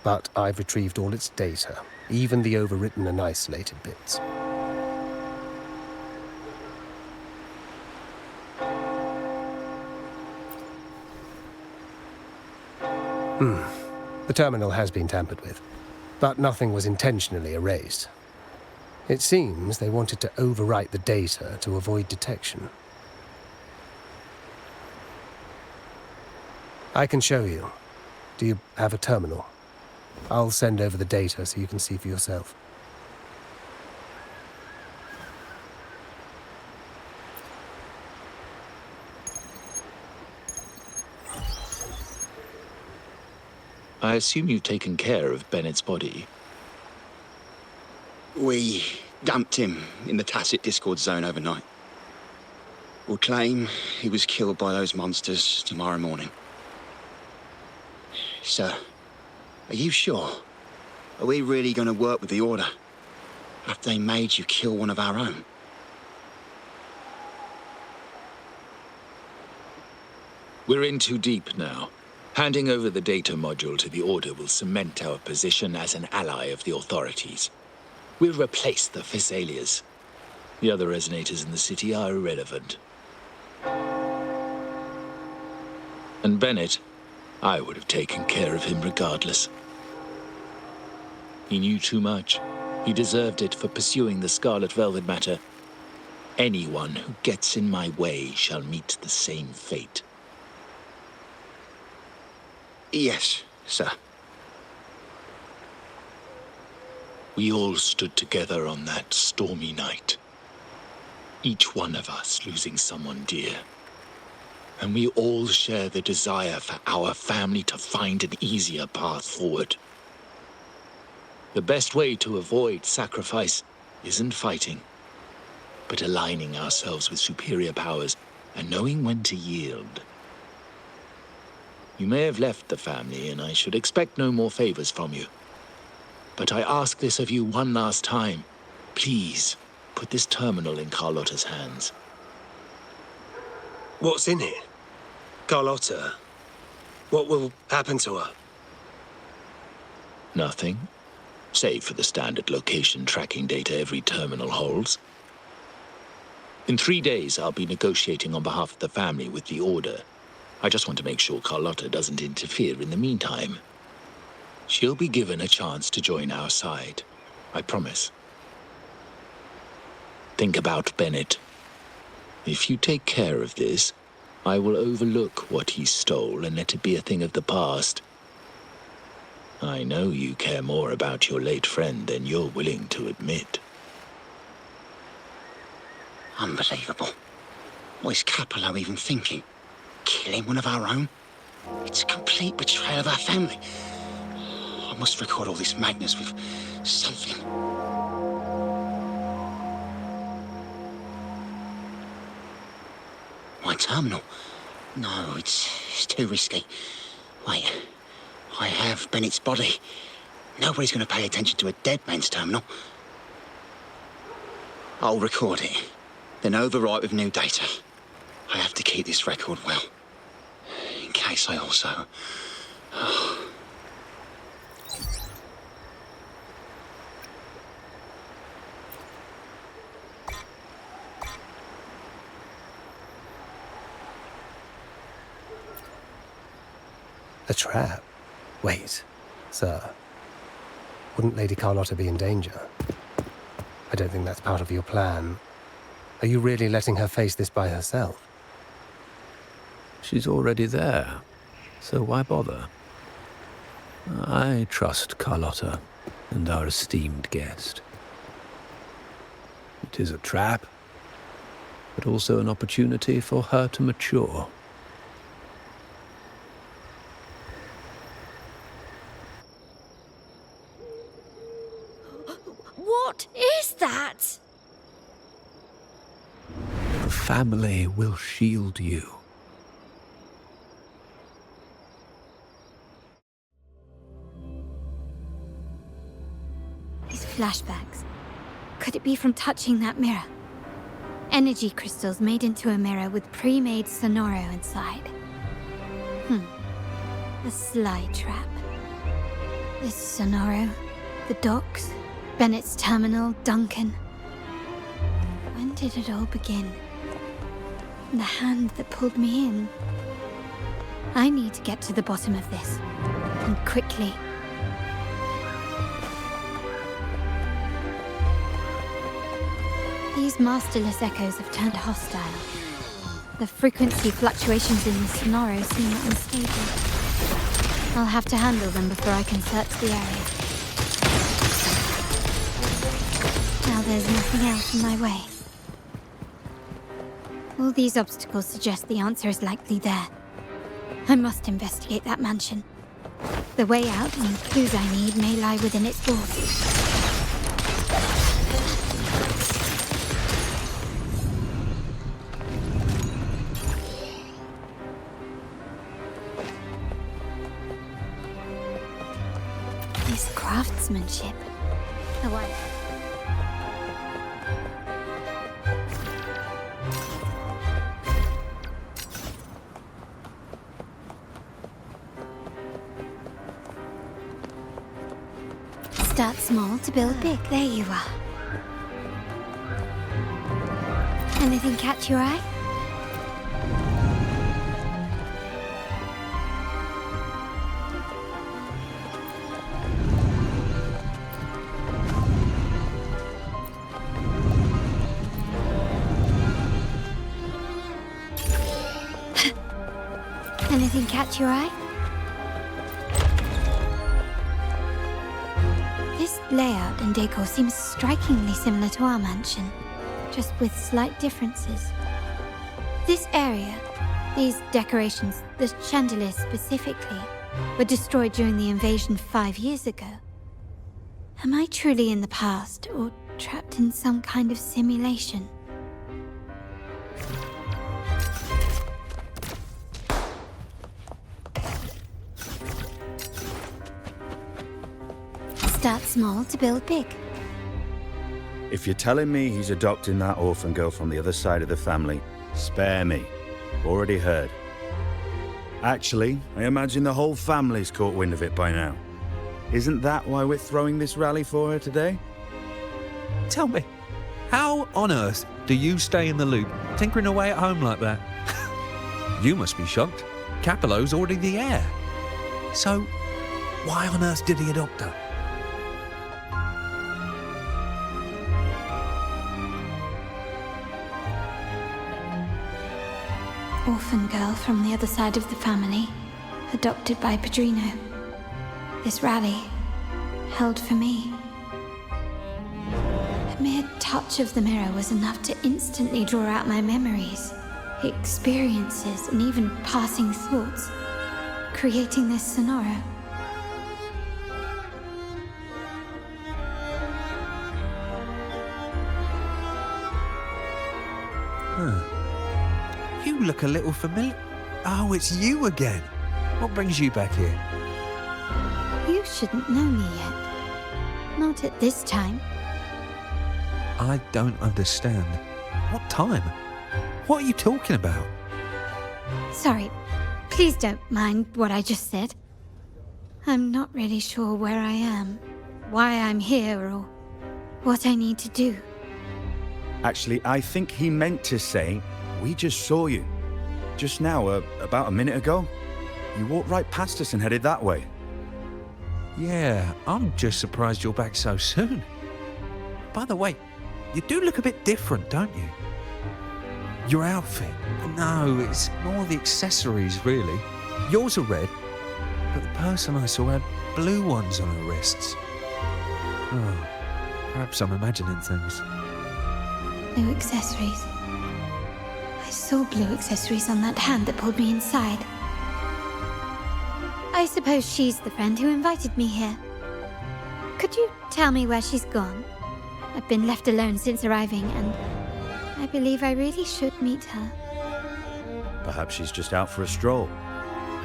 but I've retrieved all its data, even the overwritten and isolated bits. The terminal has been tampered with, but nothing was intentionally erased. It seems they wanted to overwrite the data to avoid detection. I can show you. Do you have a terminal? I'll send over the data so you can see for yourself. I assume you've taken care of Bennett's body. We dumped him in the tacit discord zone overnight. We'll claim he was killed by those monsters tomorrow morning. Sir, are you sure? Are we really going to work with the Order after they made you kill one of our own? We're in too deep now. Handing over the data module to the Order will cement our position as an ally of the authorities. We'll replace the Physalias. The other resonators in the city are irrelevant. And Bennett, I would have taken care of him regardless. He knew too much. He deserved it for pursuing the Scarlet Velvet matter. Anyone who gets in my way shall meet the same fate. Yes, sir. We all stood together on that stormy night. Each one of us losing someone dear. And we all share the desire for our family to find an easier path forward. The best way to avoid sacrifice isn't fighting, but aligning ourselves with superior powers and knowing when to yield. You may have left the family, and I should expect no more favors from you. But I ask this of you one last time. Please, put this terminal in Carlotta's hands. What's in it? Carlotta? What will happen to her? Nothing, save for the standard location tracking data every terminal holds. In 3 days, I'll be negotiating on behalf of the family with the Order. I just want to make sure Carlotta doesn't interfere in the meantime. She'll be given a chance to join our side. I promise. Think about Bennett. If you take care of this, I will overlook what he stole and let it be a thing of the past. I know you care more about your late friend than you're willing to admit. Unbelievable. What is Capello even thinking? Killing one of our own? It's a complete betrayal of our family. I must record all this madness with something. My terminal? No, it's too risky. Wait, I have Bennett's body. Nobody's going to pay attention to a dead man's terminal. I'll record it, then overwrite with new data. I have to keep this record well, in case I also... A trap? Wait, sir. Wouldn't Lady Carlotta be in danger? I don't think that's part of your plan. Are you really letting her face this by herself? She's already there, so why bother? I trust Carlotta and our esteemed guest. It is a trap, but also an opportunity for her to mature. What is that? The family will shield you. flashbacks. Could it be from touching that mirror? Energy crystals made into a mirror with pre-made Sonoro inside. A sly trap. This Sonoro, the docks, Bennett's terminal, Duncan. When did it all begin? The hand that pulled me in. I need to get to the bottom of this. And quickly. These masterless echoes have turned hostile. The frequency fluctuations in the Sonoro seem unstable. I'll have to handle them before I can search the area. Now there's nothing else in my way. All these obstacles suggest the answer is likely there. I must investigate that mansion. The way out and clues I need may lie within its walls. This craftsmanship. Oh, I... Start small to build big. There you are. Anything catch your eye? Anything catch your eye? This layout and decor seems strikingly similar to our mansion, just with slight differences. This area, these decorations, the chandeliers specifically, were destroyed during the invasion 5 years ago. Am I truly in the past, or trapped in some kind of simulation? Start small to build big. If you're telling me he's adopting that orphan girl from the other side of the family, spare me. Already heard. Actually, I imagine the whole family's caught wind of it by now. Isn't that why we're throwing this rally for her today? Tell me, how on earth do you stay in the loop, tinkering away at home like that? You must be shocked. Capello's already the heir. So, why on earth did he adopt her? Orphan girl from the other side of the family, adopted by Padrino. This rally, held for me. A mere touch of the mirror was enough to instantly draw out my memories, experiences, and even passing thoughts, creating this Sonoro. You look a little familiar. Oh, it's you again. What brings you back here? You shouldn't know me yet. Not at this time. I don't understand. What time? What are you talking about? Sorry, please don't mind what I just said. I'm not really sure where I am, why I'm here, or what I need to do. Actually, I think he meant to say, we just saw you. Just now, about a minute ago. You walked right past us and headed that way. Yeah, I'm just surprised you're back so soon. By the way, you do look a bit different, don't you? Your outfit. No, it's more the accessories, really. Yours are red, but the person I saw had blue ones on her wrists. Oh, perhaps I'm imagining things. Blue accessories. I saw blue accessories on that hand that pulled me inside. I suppose she's the friend who invited me here. Could you tell me where she's gone? I've been left alone since arriving, and I believe I really should meet her. Perhaps she's just out for a stroll.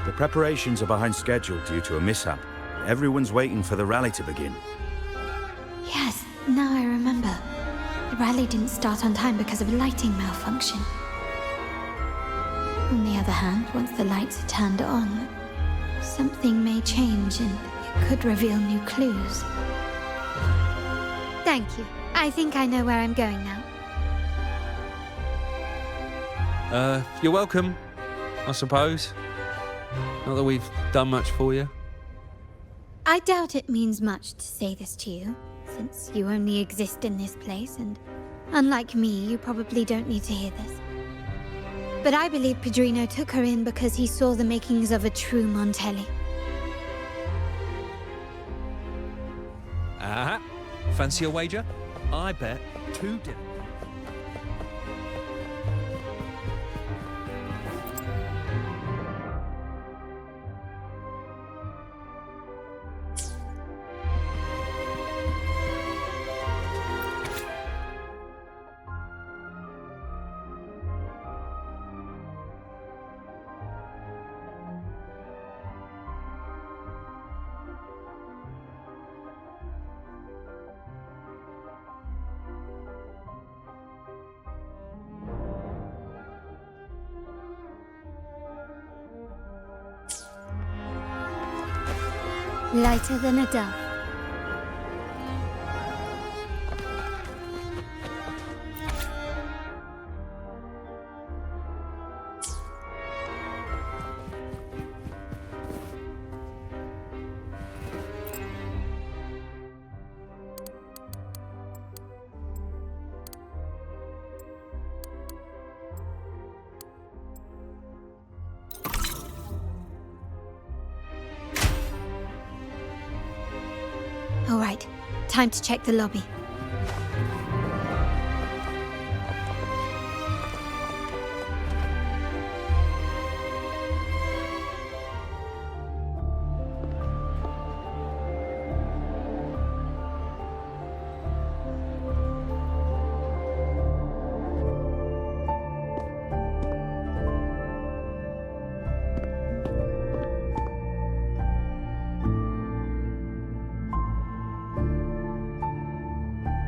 The preparations are behind schedule due to a mishap. Everyone's waiting for the rally to begin. Yes, Now I remember. The rally didn't start on time because of a lighting malfunction. On the other hand, once the lights are turned on, something may change and it could reveal new clues. Thank you. I think I know where I'm going now. You're welcome, I suppose. Not that we've done much for you. I doubt it means much to say this to you, since you only exist in this place, and unlike me, you probably don't need to hear this. But I believe Pedrino took her in because he saw the makings of a true Montelli. Fancy a wager? I bet 2 dinners. Lighter than a dove. All right, time to check the lobby.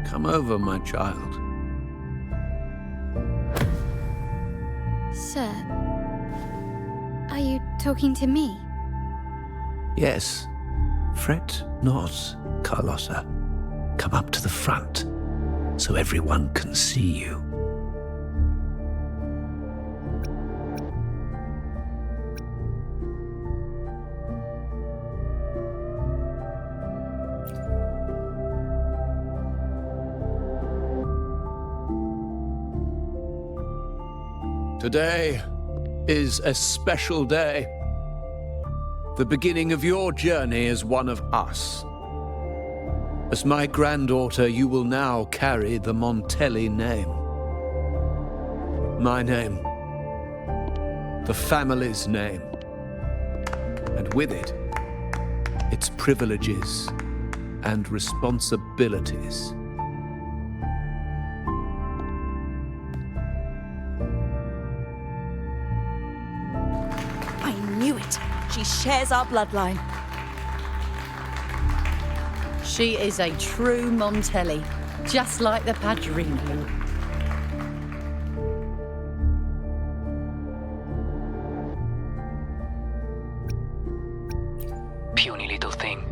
Come over, my child. Sir, are you talking to me? Yes. Fret not, Carlotta. Come up to the front, so everyone can see you. Today is a special day. The beginning of your journey as one of us. As my granddaughter, you will now carry the Montelli name. My name. The family's name. And with it, its privileges and responsibilities. She shares our bloodline. She is a true Montelli, just like the Padrino. Puny little thing.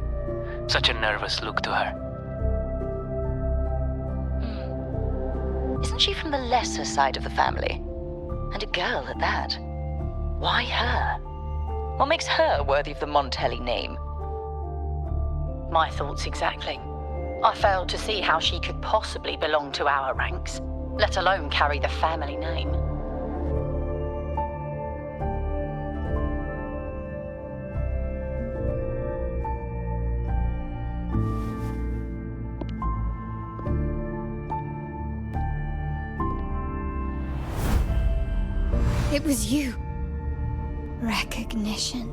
Such a nervous look to her. Isn't she from the lesser side of the family? And a girl at that. Why her? What makes her worthy of the Montelli name? My thoughts exactly. I failed to see how she could possibly belong to our ranks, let alone carry the family name. It was you. Recognition.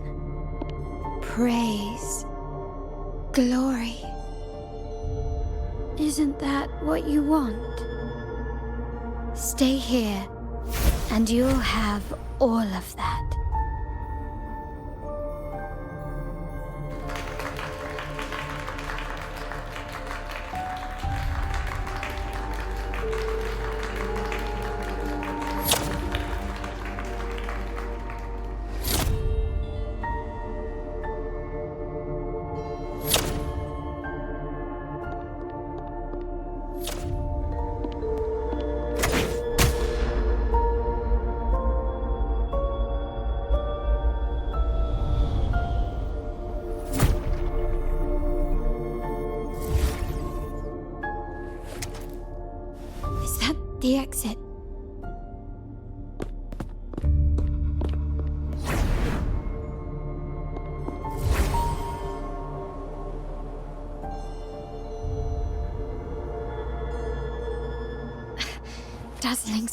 Praise. Glory. Isn't that what you want? Stay here, and you'll have all of that.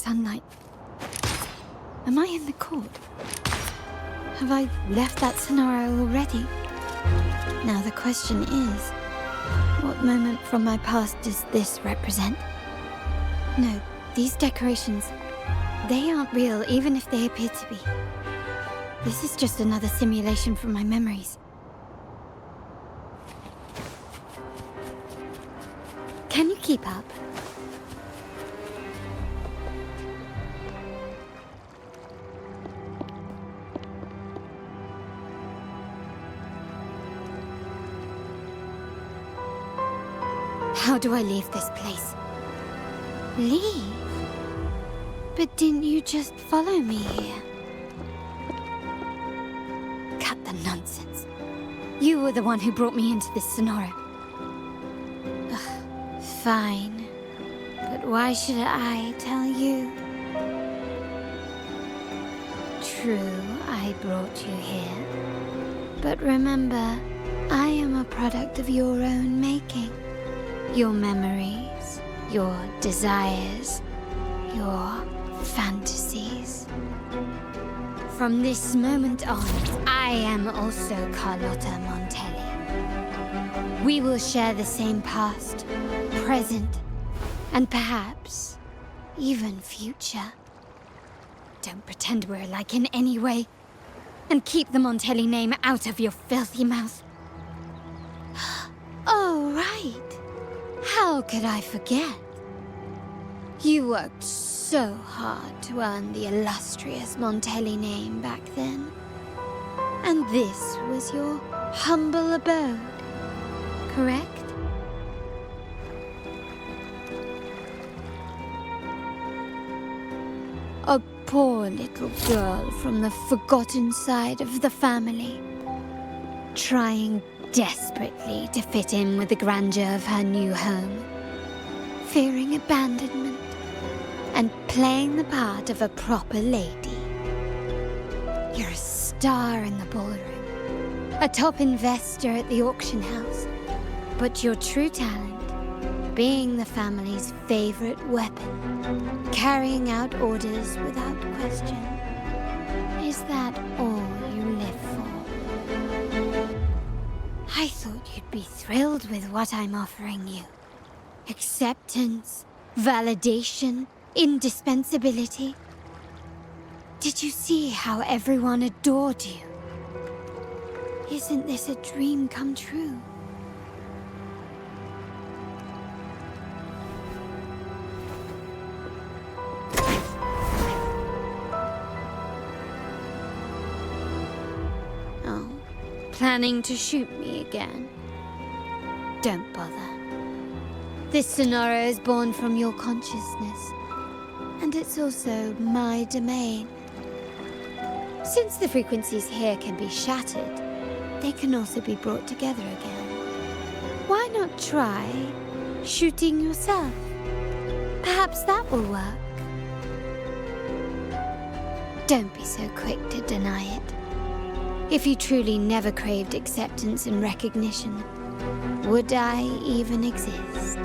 sunlight. Am I in the court? Have I left that scenario already? Now the question is, what moment from my past does this represent? No, these decorations, they aren't real even if they appear to be. This is just another simulation from my memories. Can you keep up? How do I leave this place? Leave? But didn't you just follow me here? Cut the nonsense. You were the one who brought me into this scenario. Ugh, fine. But why should I tell you? True, I brought you here. But remember, I am a product of your own making. Your memories, your desires, your fantasies. From this moment on, I am also Carlotta Montelli. We will share the same past, present, and perhaps even future. Don't pretend we're alike in any way, and keep the Montelli name out of your filthy mouth. Oh, right. How could I forget? You worked so hard to earn the illustrious Montelli name back then. And this was your humble abode, correct? A poor little girl from the forgotten side of the family, trying desperately to fit in with the grandeur of her new home, fearing abandonment, and playing the part of a proper lady. You're a star in the ballroom, a top investor at the auction house, but your true talent, being the family's favorite weapon, carrying out orders without question. Is that all you live for? I thought you'd be thrilled with what I'm offering you. Acceptance, validation, indispensability. Did you see how everyone adored you? Isn't this a dream come true? Oh, planning to shoot me again? Don't bother. This scenario is born from your consciousness, and it's also my domain. Since the frequencies here can be shattered, they can also be brought together again. Why not try shooting yourself? Perhaps that will work. Don't be so quick to deny it. If you truly never craved acceptance and recognition, would I even exist?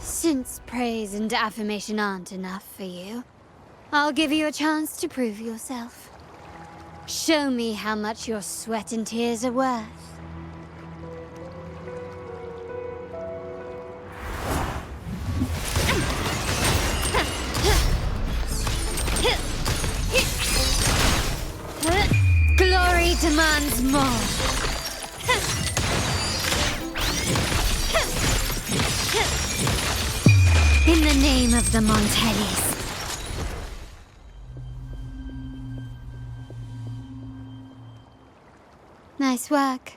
Since praise and affirmation aren't enough for you, I'll give you a chance to prove yourself. Show me how much your sweat and tears are worth. Glory demands more. In the name of the Montellis. Nice work,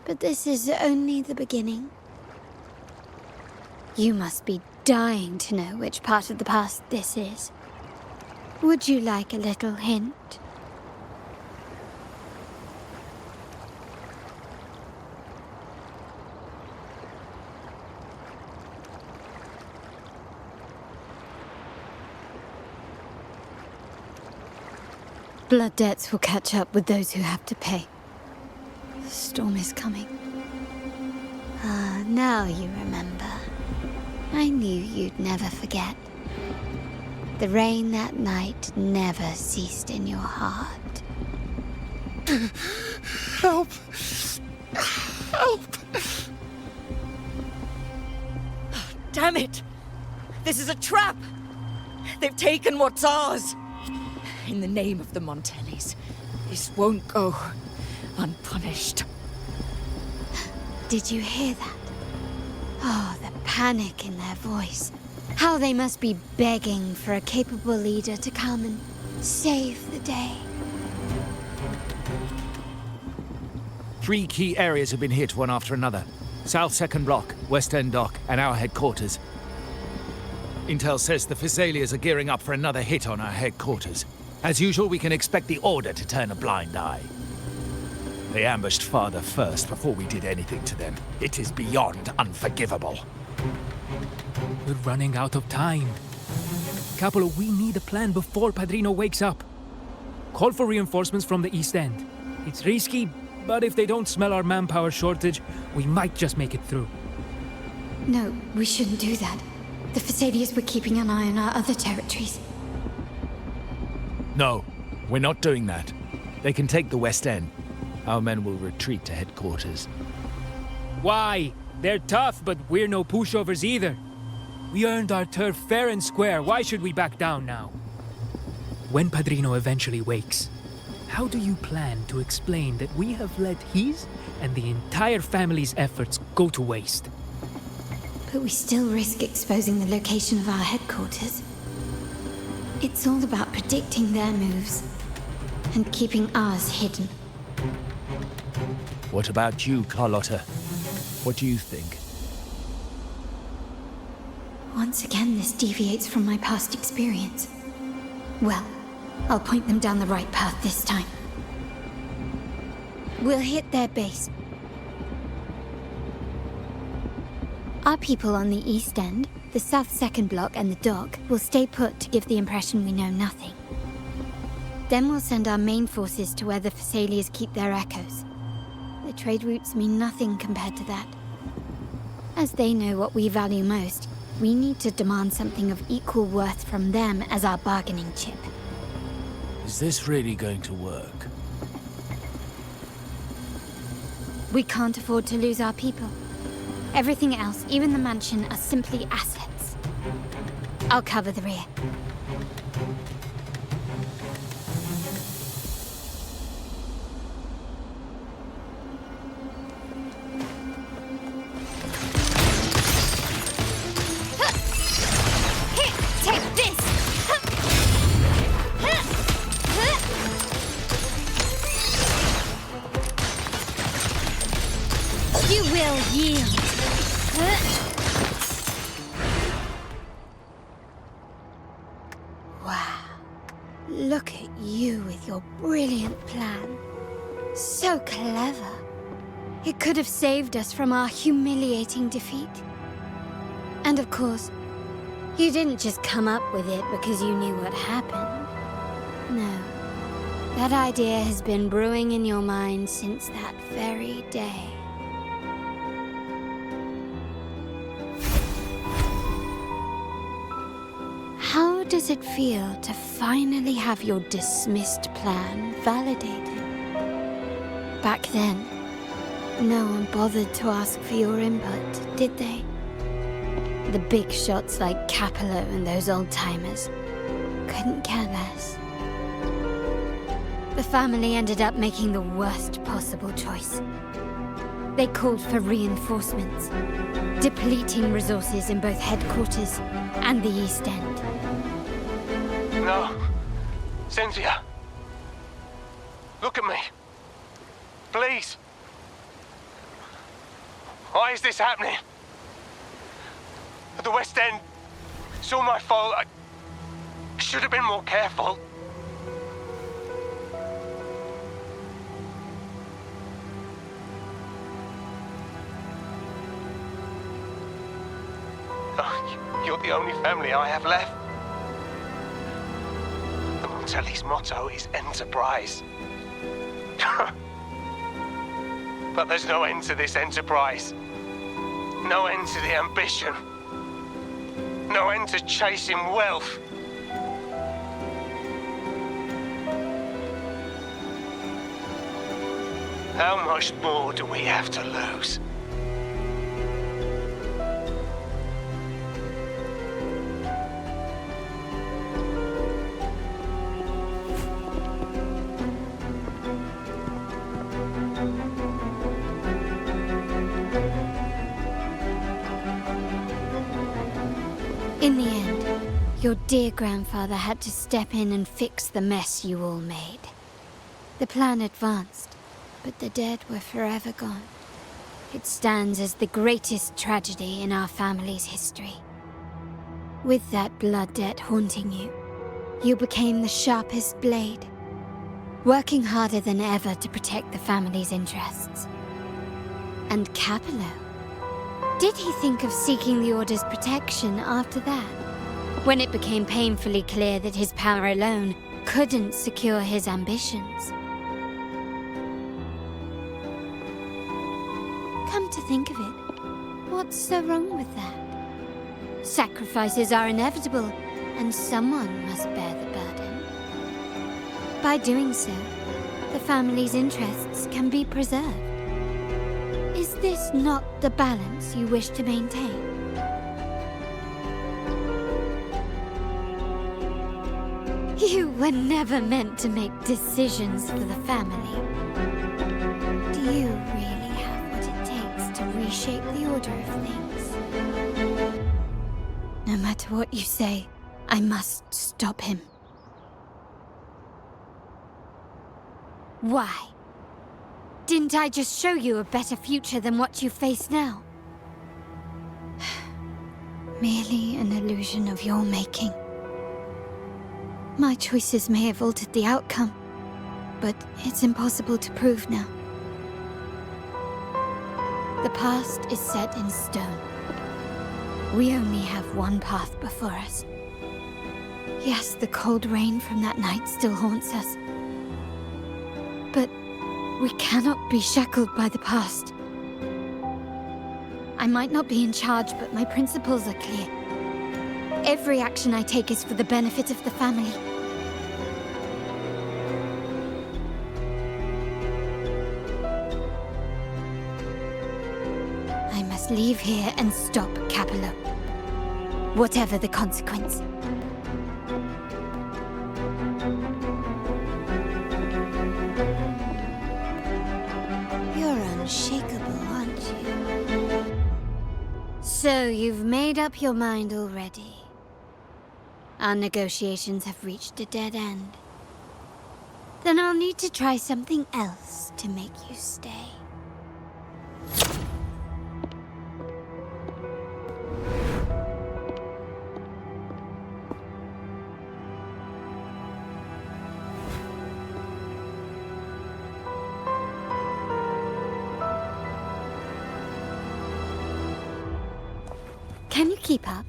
but this is only the beginning. You must be dying to know which part of the past this is. Would you like a little hint? Blood debts will catch up with those who have to pay. The storm is coming. now you remember. I knew you'd never forget. The rain that night never ceased in your heart. Help! Help! Damn it! This is a trap! They've taken what's ours! In the name of the Montellis, this won't go unpunished. Did you hear that? Oh, the panic in their voice. How they must be begging for a capable leader to come and save the day. 3 key areas have been hit one after another. South 2nd Block, West End Dock, and our headquarters. Intel says the Thessalians are gearing up for another hit on our headquarters. As usual, we can expect the Order to turn a blind eye. They ambushed Father first before we did anything to them. It is beyond unforgivable. We're running out of time. Capolo, we need a plan before Padrino wakes up. Call for reinforcements from the East End. It's risky, but if they don't smell our manpower shortage, we might just make it through. No, we shouldn't do that. The Thessalians were keeping an eye on our other territories. No, we're not doing that. They can take the West End. Our men will retreat to headquarters. Why? They're tough, but we're no pushovers either. We earned our turf fair and square. Why should we back down now? When Padrino eventually wakes, how do you plan to explain that we have let his and the entire family's efforts go to waste? But we still risk exposing the location of our headquarters. It's all about predicting their moves and keeping ours hidden. What about you, Carlotta? What do you think? Once again, this deviates from my past experience. Well, I'll point them down the right path this time. We'll hit their base. Our people on the East End, the South 2nd Block and the Dock will stay put to give the impression we know nothing. Then we'll send our main forces to where the Thessalians keep their echoes. The trade routes mean nothing compared to that. As they know what we value most, we need to demand something of equal worth from them as our bargaining chip. Is this really going to work? We can't afford to lose our people. Everything else, even the mansion, are simply assets. I'll cover the rear. Take this! You will yield. Wow. Look at you with your brilliant plan. So clever. It could have saved us from our humiliating defeat. And of course, you didn't just come up with it because you knew what happened. No. That idea has been brewing in your mind since that very day. How does it feel to finally have your dismissed plan validated? Back then, no one bothered to ask for your input, did they? The big shots like Capello and those old-timers couldn't care less. The family ended up making the worst possible choice. They called for reinforcements, depleting resources in both headquarters and the East End. No. Cynthia. Look at me. Please. Why is this happening? At the West End, it's all my fault. I should have been more careful. Oh, you're the only family I have left. The Montelli's motto is enterprise. But there's no end to this enterprise. No end to the ambition. No end to chasing wealth. How much more do we have to lose? In the end, your dear grandfather had to step in and fix the mess you all made. The plan advanced, but the dead were forever gone. It stands as the greatest tragedy in our family's history. With that blood debt haunting you, you became the sharpest blade, working harder than ever to protect the family's interests. And Capello? Did he think of seeking the Order's protection after that? When it became painfully clear that his power alone couldn't secure his ambitions. Come to think of it, what's so wrong with that? Sacrifices are inevitable, and someone must bear the burden. By doing so, the family's interests can be preserved. Is this not the balance you wish to maintain? You were never meant to make decisions for the family. Do you really have what it takes to reshape the order of things? No matter what you say, I must stop him. Why? Didn't I just show you a better future than what you face now? Merely an illusion of your making. My choices may have altered the outcome, but it's impossible to prove now. The past is set in stone. We only have one path before us. Yes, the cold rain from that night still haunts us. But we cannot be shackled by the past. I might not be in charge, but my principles are clear. Every action I take is for the benefit of the family. I must leave here and stop Capello, whatever the consequence. You're unshakable, aren't you? So you've made up your mind already. Our negotiations have reached a dead end. Then I'll need to try something else to make you stay. Can you keep up?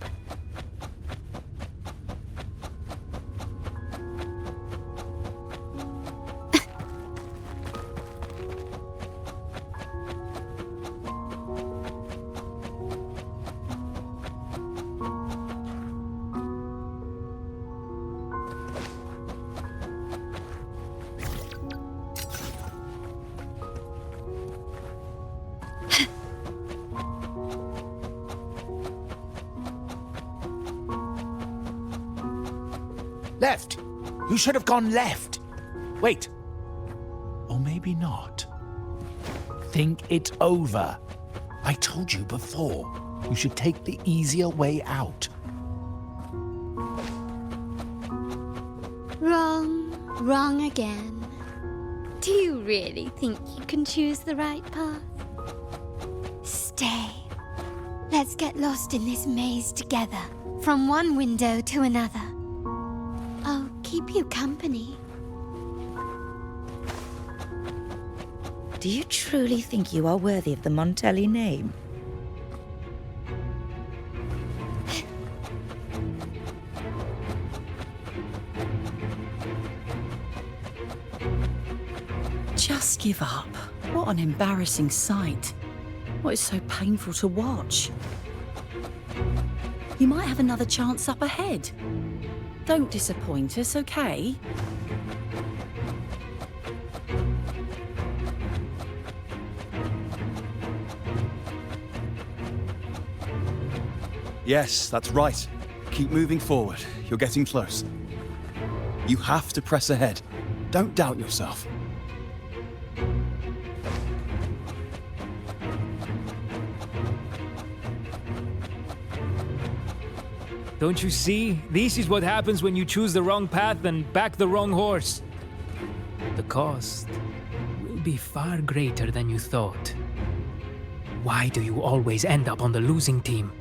Left! You should have gone left! Wait. Or maybe not. Think it over. I told you before. You should take the easier way out. Wrong. Wrong again. Do you really think you can choose the right path? Stay. Let's get lost in this maze together, from one window to another. I'll keep you company. Do you truly think you are worthy of the Montelli name? Just give up. What an embarrassing sight. What is so painful to watch? You might have another chance up ahead. Don't disappoint us, okay? Yes, that's right. Keep moving forward. You're getting close. You have to press ahead. Don't doubt yourself. Don't you see? This is what happens when you choose the wrong path and back the wrong horse. The cost will be far greater than you thought. Why do you always end up on the losing team?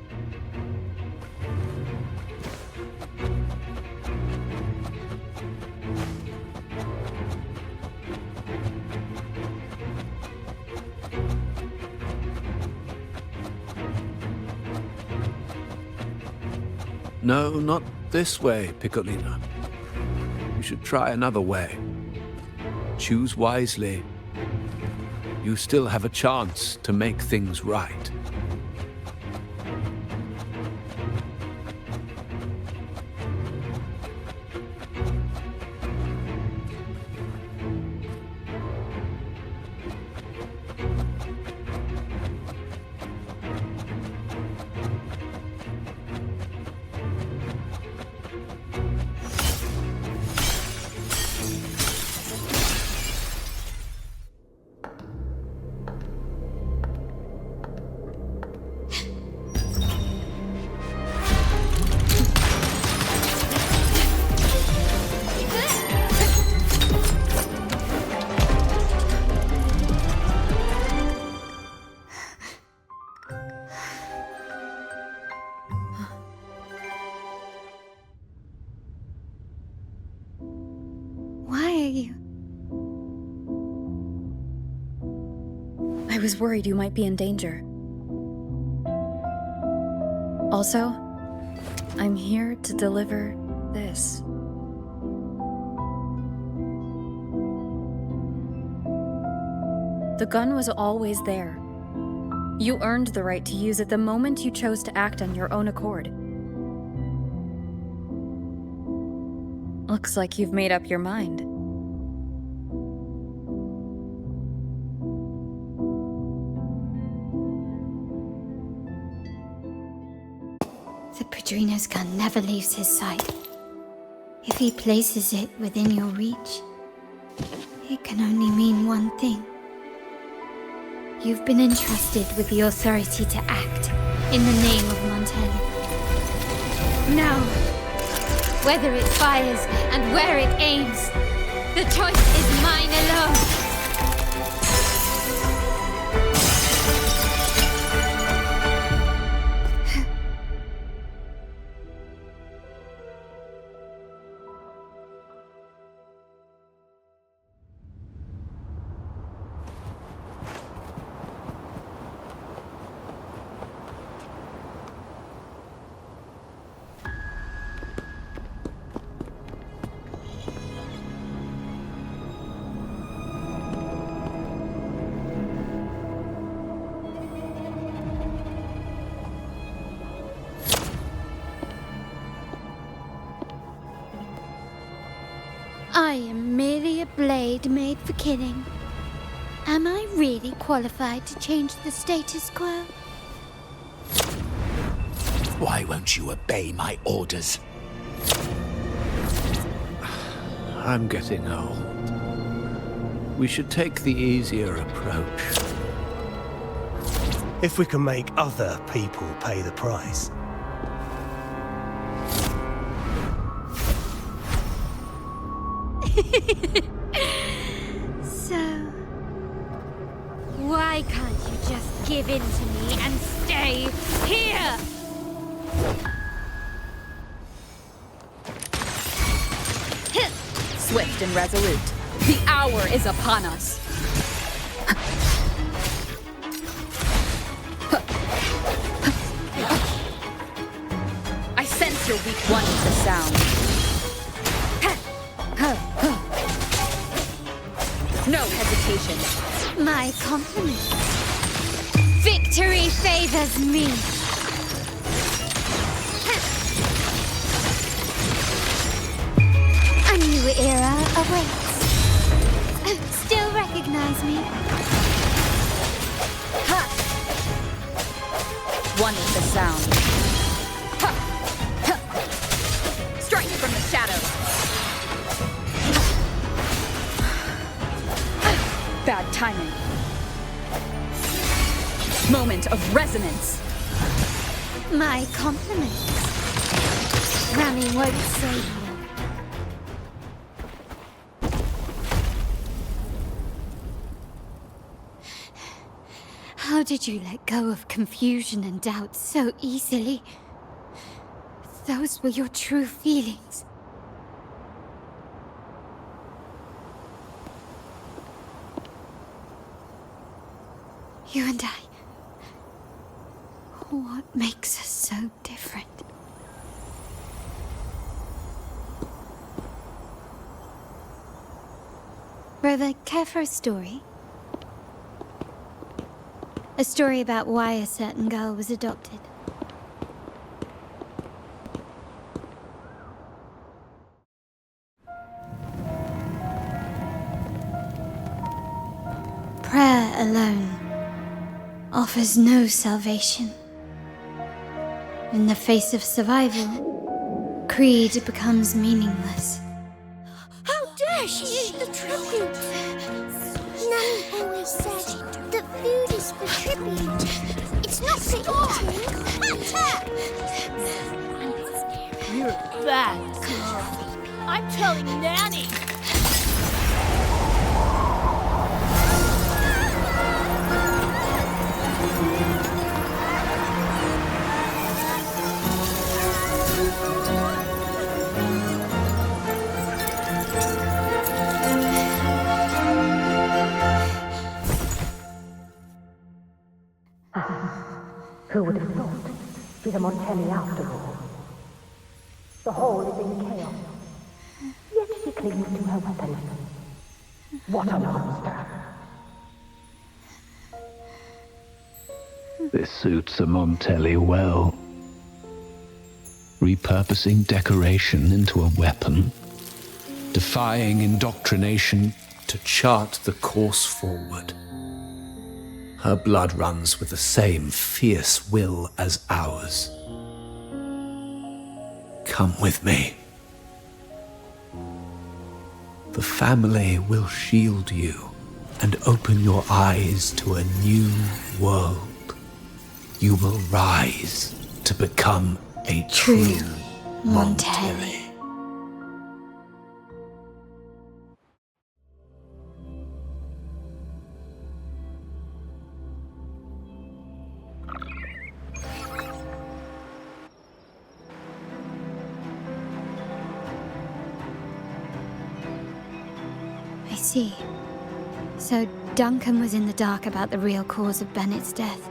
No, not this way, Piccolina. You should try another way. Choose wisely. You still have a chance to make things right. I was worried you might be in danger. Also, I'm here to deliver this. The gun was always there. You earned the right to use it the moment you chose to act on your own accord. Looks like you've made up your mind. The Padrino's gun never leaves his sight. If he places it within your reach, it can only mean one thing. You've been entrusted with the authority to act in the name of Montelli. Now, whether it fires and where it aims, the choice is mine alone. I am merely a blade made for killing. Am I really qualified to change the status quo? Why won't you obey my orders? I'm getting old. We should take the easier approach. If we can make other people pay the price. So, why can't you just give in to me and stay here? Swift and resolute. The hour is upon us. I sense your weak one with the sound. No hesitation. My compliments. Victory! Victory favors me. A new era awaits. Still recognize me? Ha! One is the sound. Ha! Ha! Strike from the shadows. Bad timing. Moment of resonance. My compliments. Rami won't save you. How did you let go of confusion and doubt so easily? Those were your true feelings. You and I. What makes us so different? Brother, care for a story? A story about why a certain girl was adopted. Prayer alone offers no salvation. In the face of survival, creed becomes meaningless. How dare she eat the tribute? Nanny always said that food is for tribute. It's not for eating. You're a bad girl. I'm telling Nanny. Who would have thought? She's a Montelli after all. The hall is in chaos. Yet she clings to her weapon. What a monster! This suits a Montelli well. Repurposing decoration into a weapon, defying indoctrination to chart the course forward. Her blood runs with the same fierce will as ours. Come with me. The family will shield you and open your eyes to a new world. You will rise to become a true Montelli. I see. So Duncan was in the dark about the real cause of Bennett's death.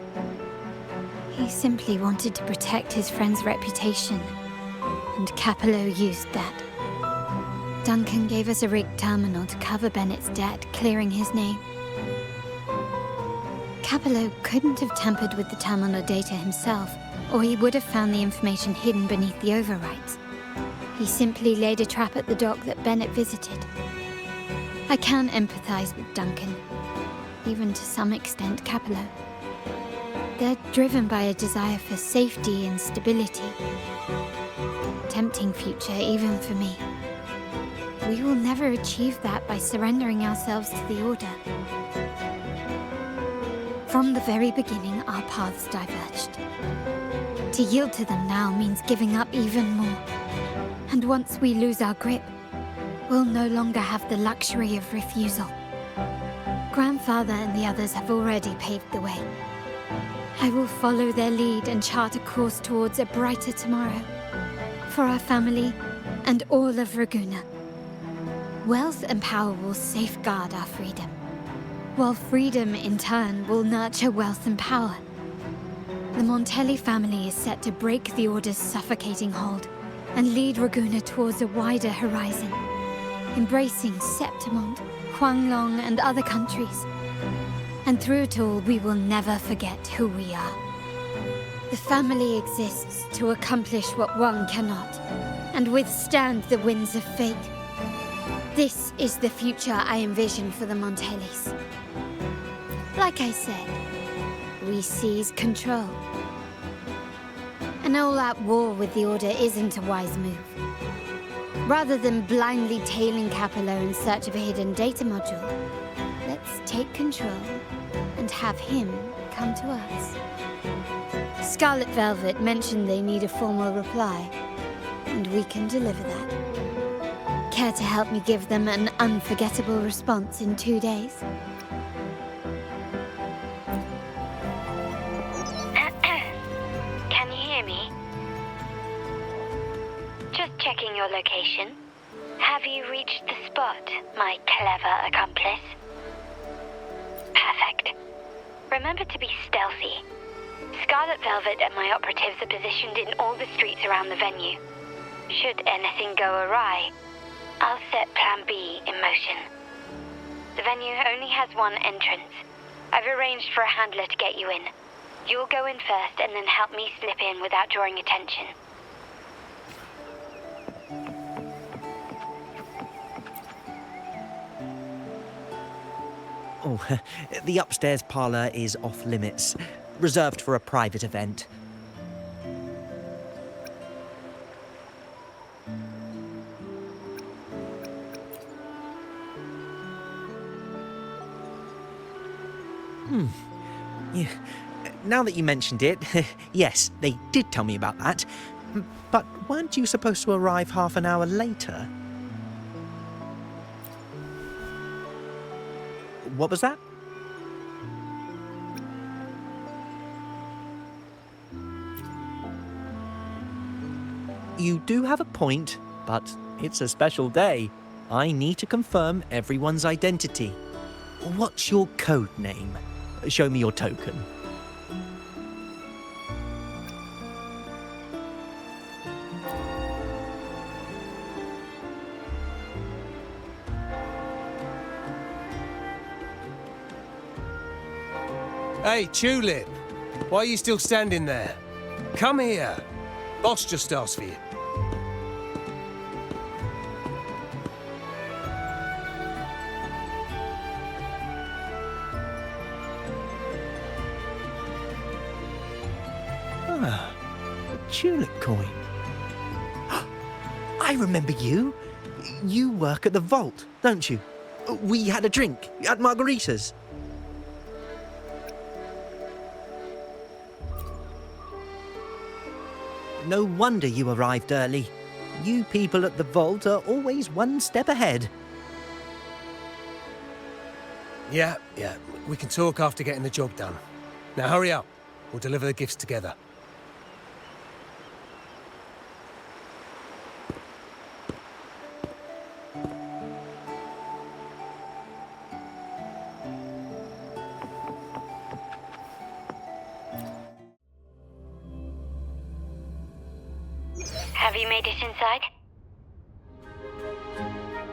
He simply wanted to protect his friend's reputation, and Capello used that. Duncan gave us a rigged terminal to cover Bennett's debt, clearing his name. Capello couldn't have tampered with the terminal data himself, or he would have found the information hidden beneath the overwrites. He simply laid a trap at the dock that Bennett visited. I can empathize with Duncan, even to some extent Capello. They're driven by a desire for safety and stability. Tempting future, even for me. We will never achieve that by surrendering ourselves to the Order. From the very beginning, our paths diverged. To yield to them now means giving up even more. And once we lose our grip, we'll no longer have the luxury of refusal. Grandfather and the others have already paved the way. I will follow their lead and chart a course towards a brighter tomorrow. For our family and all of Raguna. Wealth and power will safeguard our freedom, while freedom in turn will nurture wealth and power. The Montelli family is set to break the Order's suffocating hold and lead Raguna towards a wider horizon, embracing Septimont, Huanglong, and other countries. And through it all, we will never forget who we are. The family exists to accomplish what one cannot, and withstand the winds of fate. This is the future I envision for the Montellis. Like I said, we seize control. An all-out war with the Order isn't a wise move. Rather than blindly tailing Capello in search of a hidden data module, let's take control and have him come to us. Scarlet Velvet mentioned they need a formal reply, and we can deliver that. Care to help me give them an unforgettable response in 2 days? Can you hear me? Just checking your location. Have you reached the spot, my clever accomplice? Perfect. Remember to be stealthy. Scarlet Velvet and my operatives are positioned in all the streets around the venue. Should anything go awry, I'll set Plan B in motion. The venue only has one entrance. I've arranged for a handler to get you in. You'll go in first and then help me slip in without drawing attention. Oh, the upstairs parlour is off limits, reserved for a private event. Yeah. Now that you mentioned it, yes, they did tell me about that. But weren't you supposed to arrive half an hour later? What was that? You do have a point, but it's a special day. I need to confirm everyone's identity. What's your code name? Show me your token. Hey, Tulip! Why are you still standing there? Come here. Boss just asked for you. Ah, a tulip coin. I remember you. You work at the vault, don't you? We had a drink at Margarita's. No wonder you arrived early. You people at the vault are always one step ahead. Yeah. We can talk after getting the job done. Now hurry up. We'll deliver the gifts together. Have you made it inside?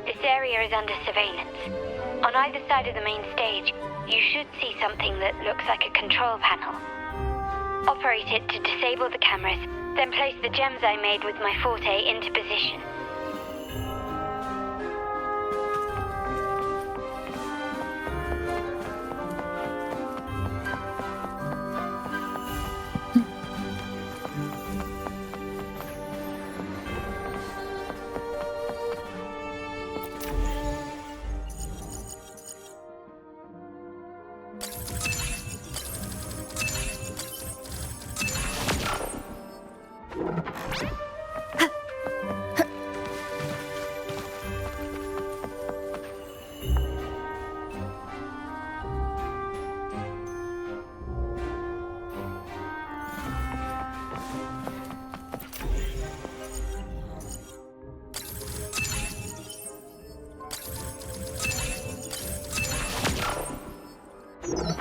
This area is under surveillance. On either side of the main stage, you should see something that looks like a control panel. Operate it to disable the cameras, then place the gems I made with my forte into position.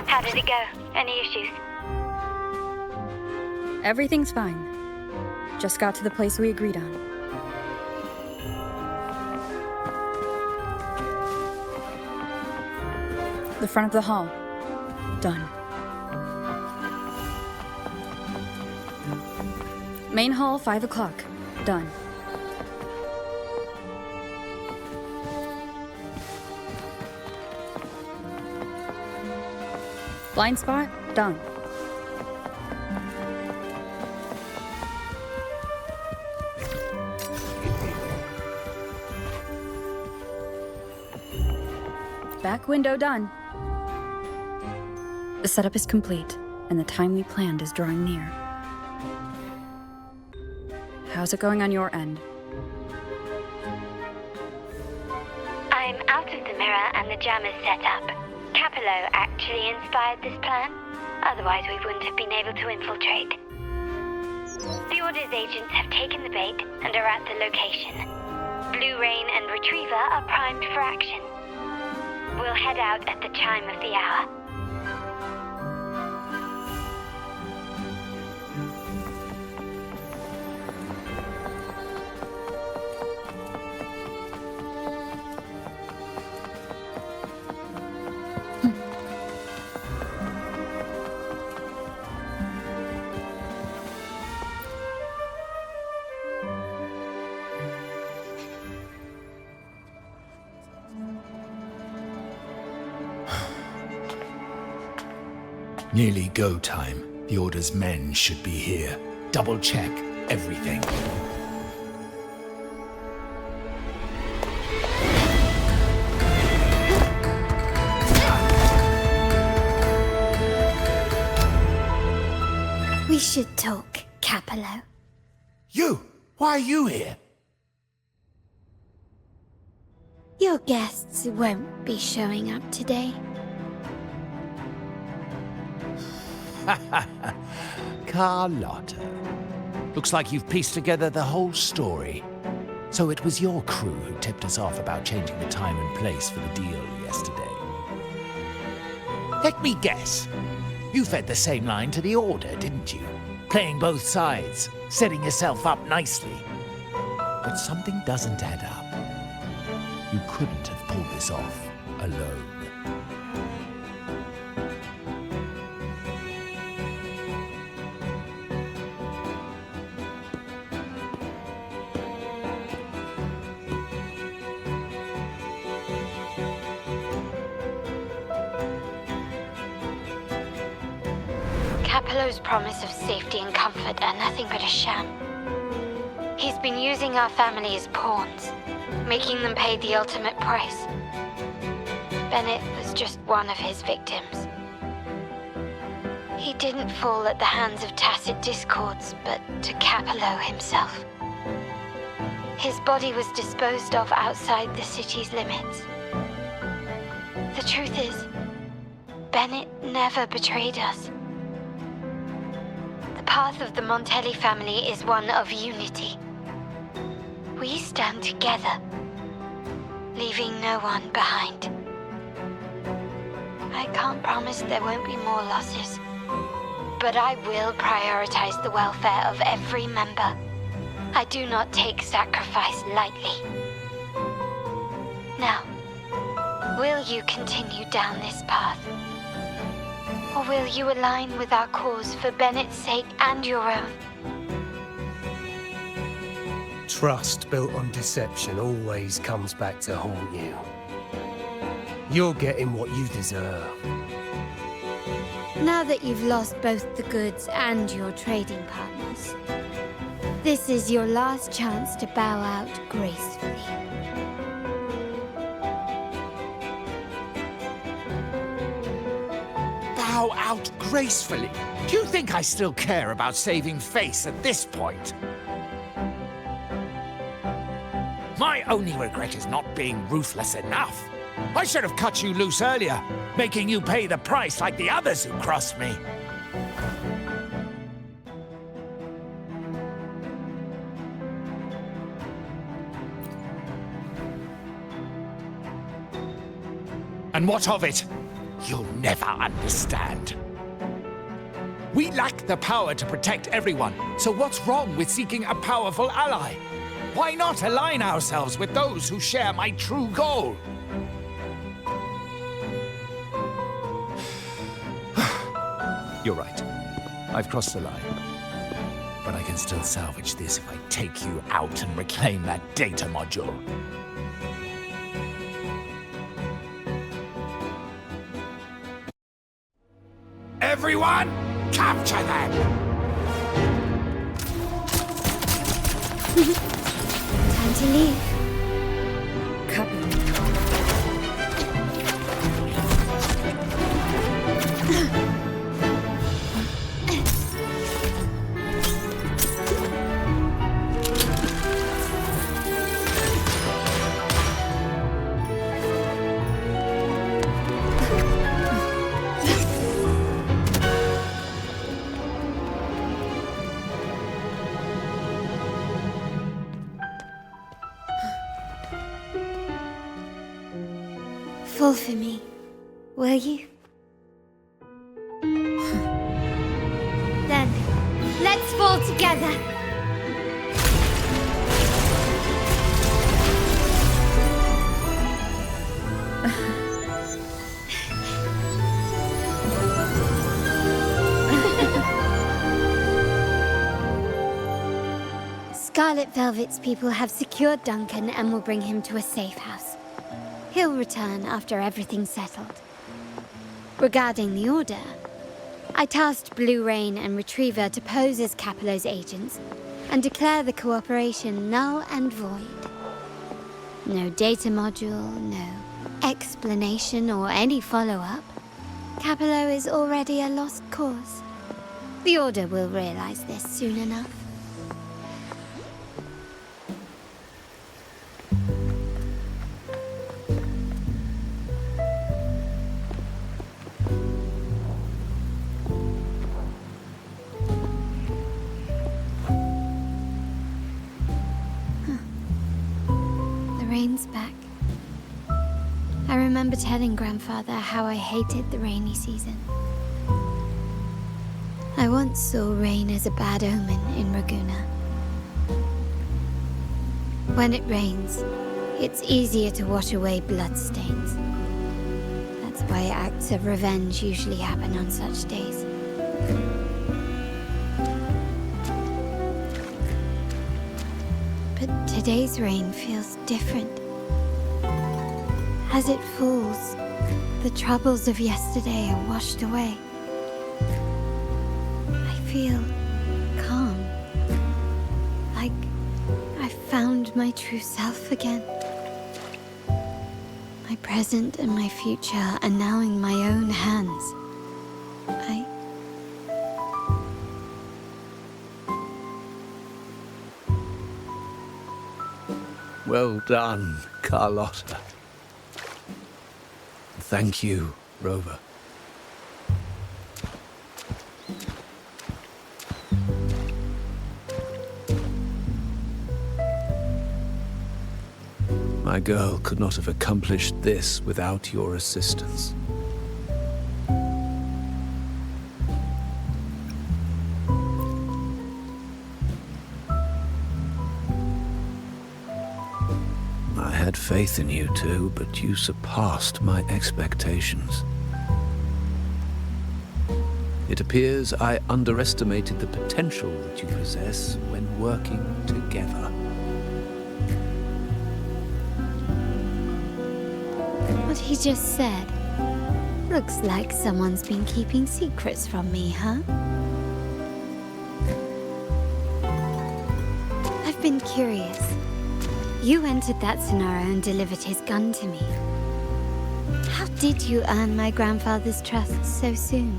How did it go? Any issues? Everything's fine. Just got to the place we agreed on. The front of the hall. Done. Main hall, 5 o'clock. Done. Blind spot? Done. Back window done. The setup is complete, and the time we planned is drawing near. How's it going on your end? I'm out of the mirror and the jam is set up. Capello actually inspired this plan. Otherwise, we wouldn't have been able to infiltrate. The Order's agents have taken the bait and are at the location. Blue Rain and Retriever are primed for action. We'll head out at the chime of the hour. Nearly go time. The Order's men should be here. Double check everything. We should talk, Capello. You! Why are you here? Your guests won't be showing up today. Carlotta. Looks like you've pieced together the whole story. So it was your crew who tipped us off about changing the time and place for the deal yesterday. Let me guess. You fed the same line to the Order, didn't you? Playing both sides, setting yourself up nicely. But something doesn't add up. You couldn't have pulled this off alone. Capello's promise of safety and comfort are nothing but a sham. He's been using our family as pawns, making them pay the ultimate price. Bennett was just one of his victims. He didn't fall at the hands of tacit discords, but to Capello himself. His body was disposed of outside the city's limits. The truth is, Bennett never betrayed us. The path of the Montelli family is one of unity. We stand together, leaving no one behind. I can't promise there won't be more losses, but I will prioritize the welfare of every member. I do not take sacrifice lightly. Now, will you continue down this path? Or will you align with our cause for Bennett's sake and your own? Trust built on deception always comes back to haunt you. You're getting what you deserve. Now that you've lost both the goods and your trading partners, this is your last chance to bow out gracefully. Bow out gracefully? Do you think I still care about saving face at this point? My only regret is not being ruthless enough. I should have cut you loose earlier, making you pay the price like the others who crossed me. And what of it? You'll never understand. We lack the power to protect everyone, so what's wrong with seeking a powerful ally? Why not align ourselves with those who share my true goal? You're right. I've crossed the line. But I can still salvage this if I take you out and reclaim that data module. Everyone, capture them! Time to leave. Couple. Fall for me, will you? Then, let's fall together. Scarlet Velvet's people have secured Duncan and will bring him to a safe house. He'll return after everything's settled. Regarding the Order, I tasked Blue Rain and Retriever to pose as Capello's agents and declare the cooperation null and void. No data module, no explanation or any follow-up. Capello is already a lost cause. The Order will realize this soon enough. Rain's back. I remember telling Grandfather how I hated the rainy season. I once saw rain as a bad omen in Raguna. When it rains, it's easier to wash away bloodstains. That's why acts of revenge usually happen on such days. But today's rain feels different. As it falls, the troubles of yesterday are washed away. I feel calm. Like I found my true self again. My present and my future are now in my own hands. Well done, Carlotta. Thank you, Rover. My girl could not have accomplished this without your assistance. I had faith in you too, but you surpassed my expectations. It appears I underestimated the potential that you possess when working together. What he just said. Looks like someone's been keeping secrets from me, huh? I've been curious. You entered that Sonaro and delivered his gun to me. How did you earn my grandfather's trust so soon?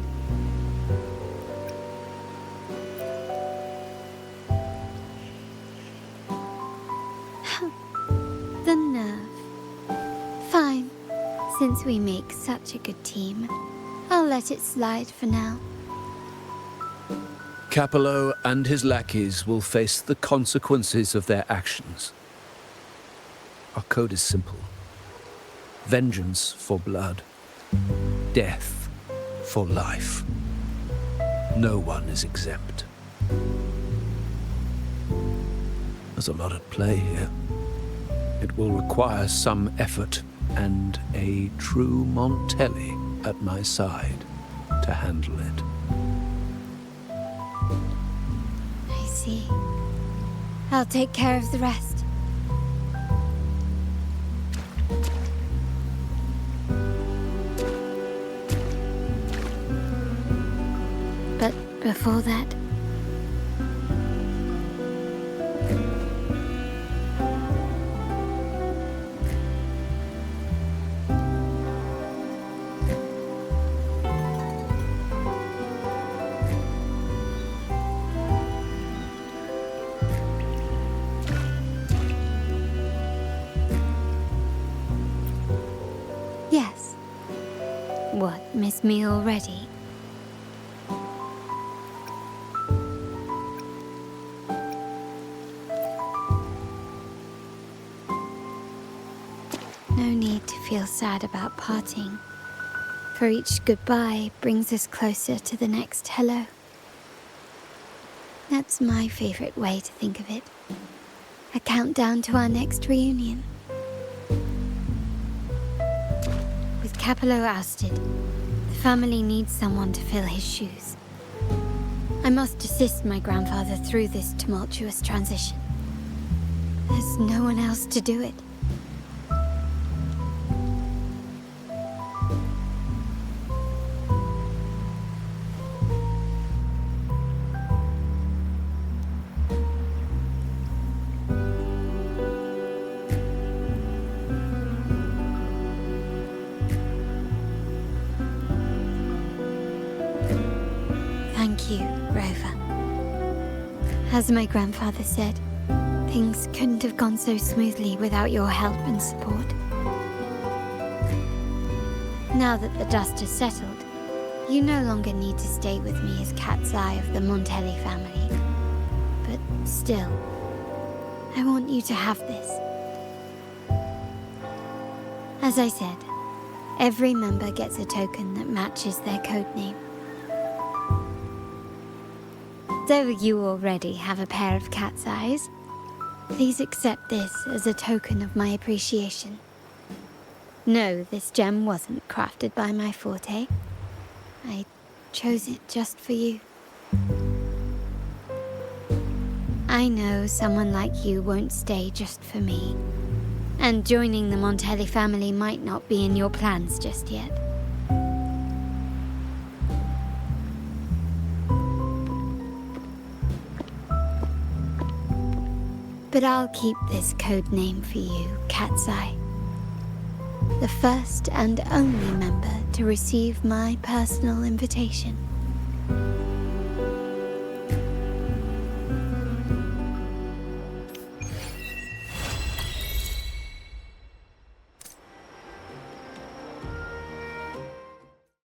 The nerve. Fine. Since we make such a good team, I'll let it slide for now. Capello and his lackeys will face the consequences of their actions. Our code is simple. Vengeance for blood. Death for life. No one is exempt. There's a lot at play here. It will require some effort and a true Montelli at my side to handle it. see. I'll take care of the rest. But before that... Yes. What, miss me already? No need to feel sad about parting, for each goodbye brings us closer to the next hello. That's my favorite way to think of it. A countdown to our next reunion. With Capello ousted, the family needs someone to fill his shoes. I must assist my grandfather through this tumultuous transition. There's no one else to do it. Thank you, Rover. As my grandfather said, things couldn't have gone so smoothly without your help and support. Now that the dust has settled, you no longer need to stay with me as Cat's Eye of the Montelli family. But still, I want you to have this. As I said, every member gets a token that matches their codename. Though you already have a pair of cat's eyes, please accept this as a token of my appreciation. No, this gem wasn't crafted by my forte. I chose it just for you. I know someone like you won't stay just for me, and joining the Montelli family might not be in your plans just yet. But I'll keep this code name for you, Cat's Eye. The first and only member to receive my personal invitation.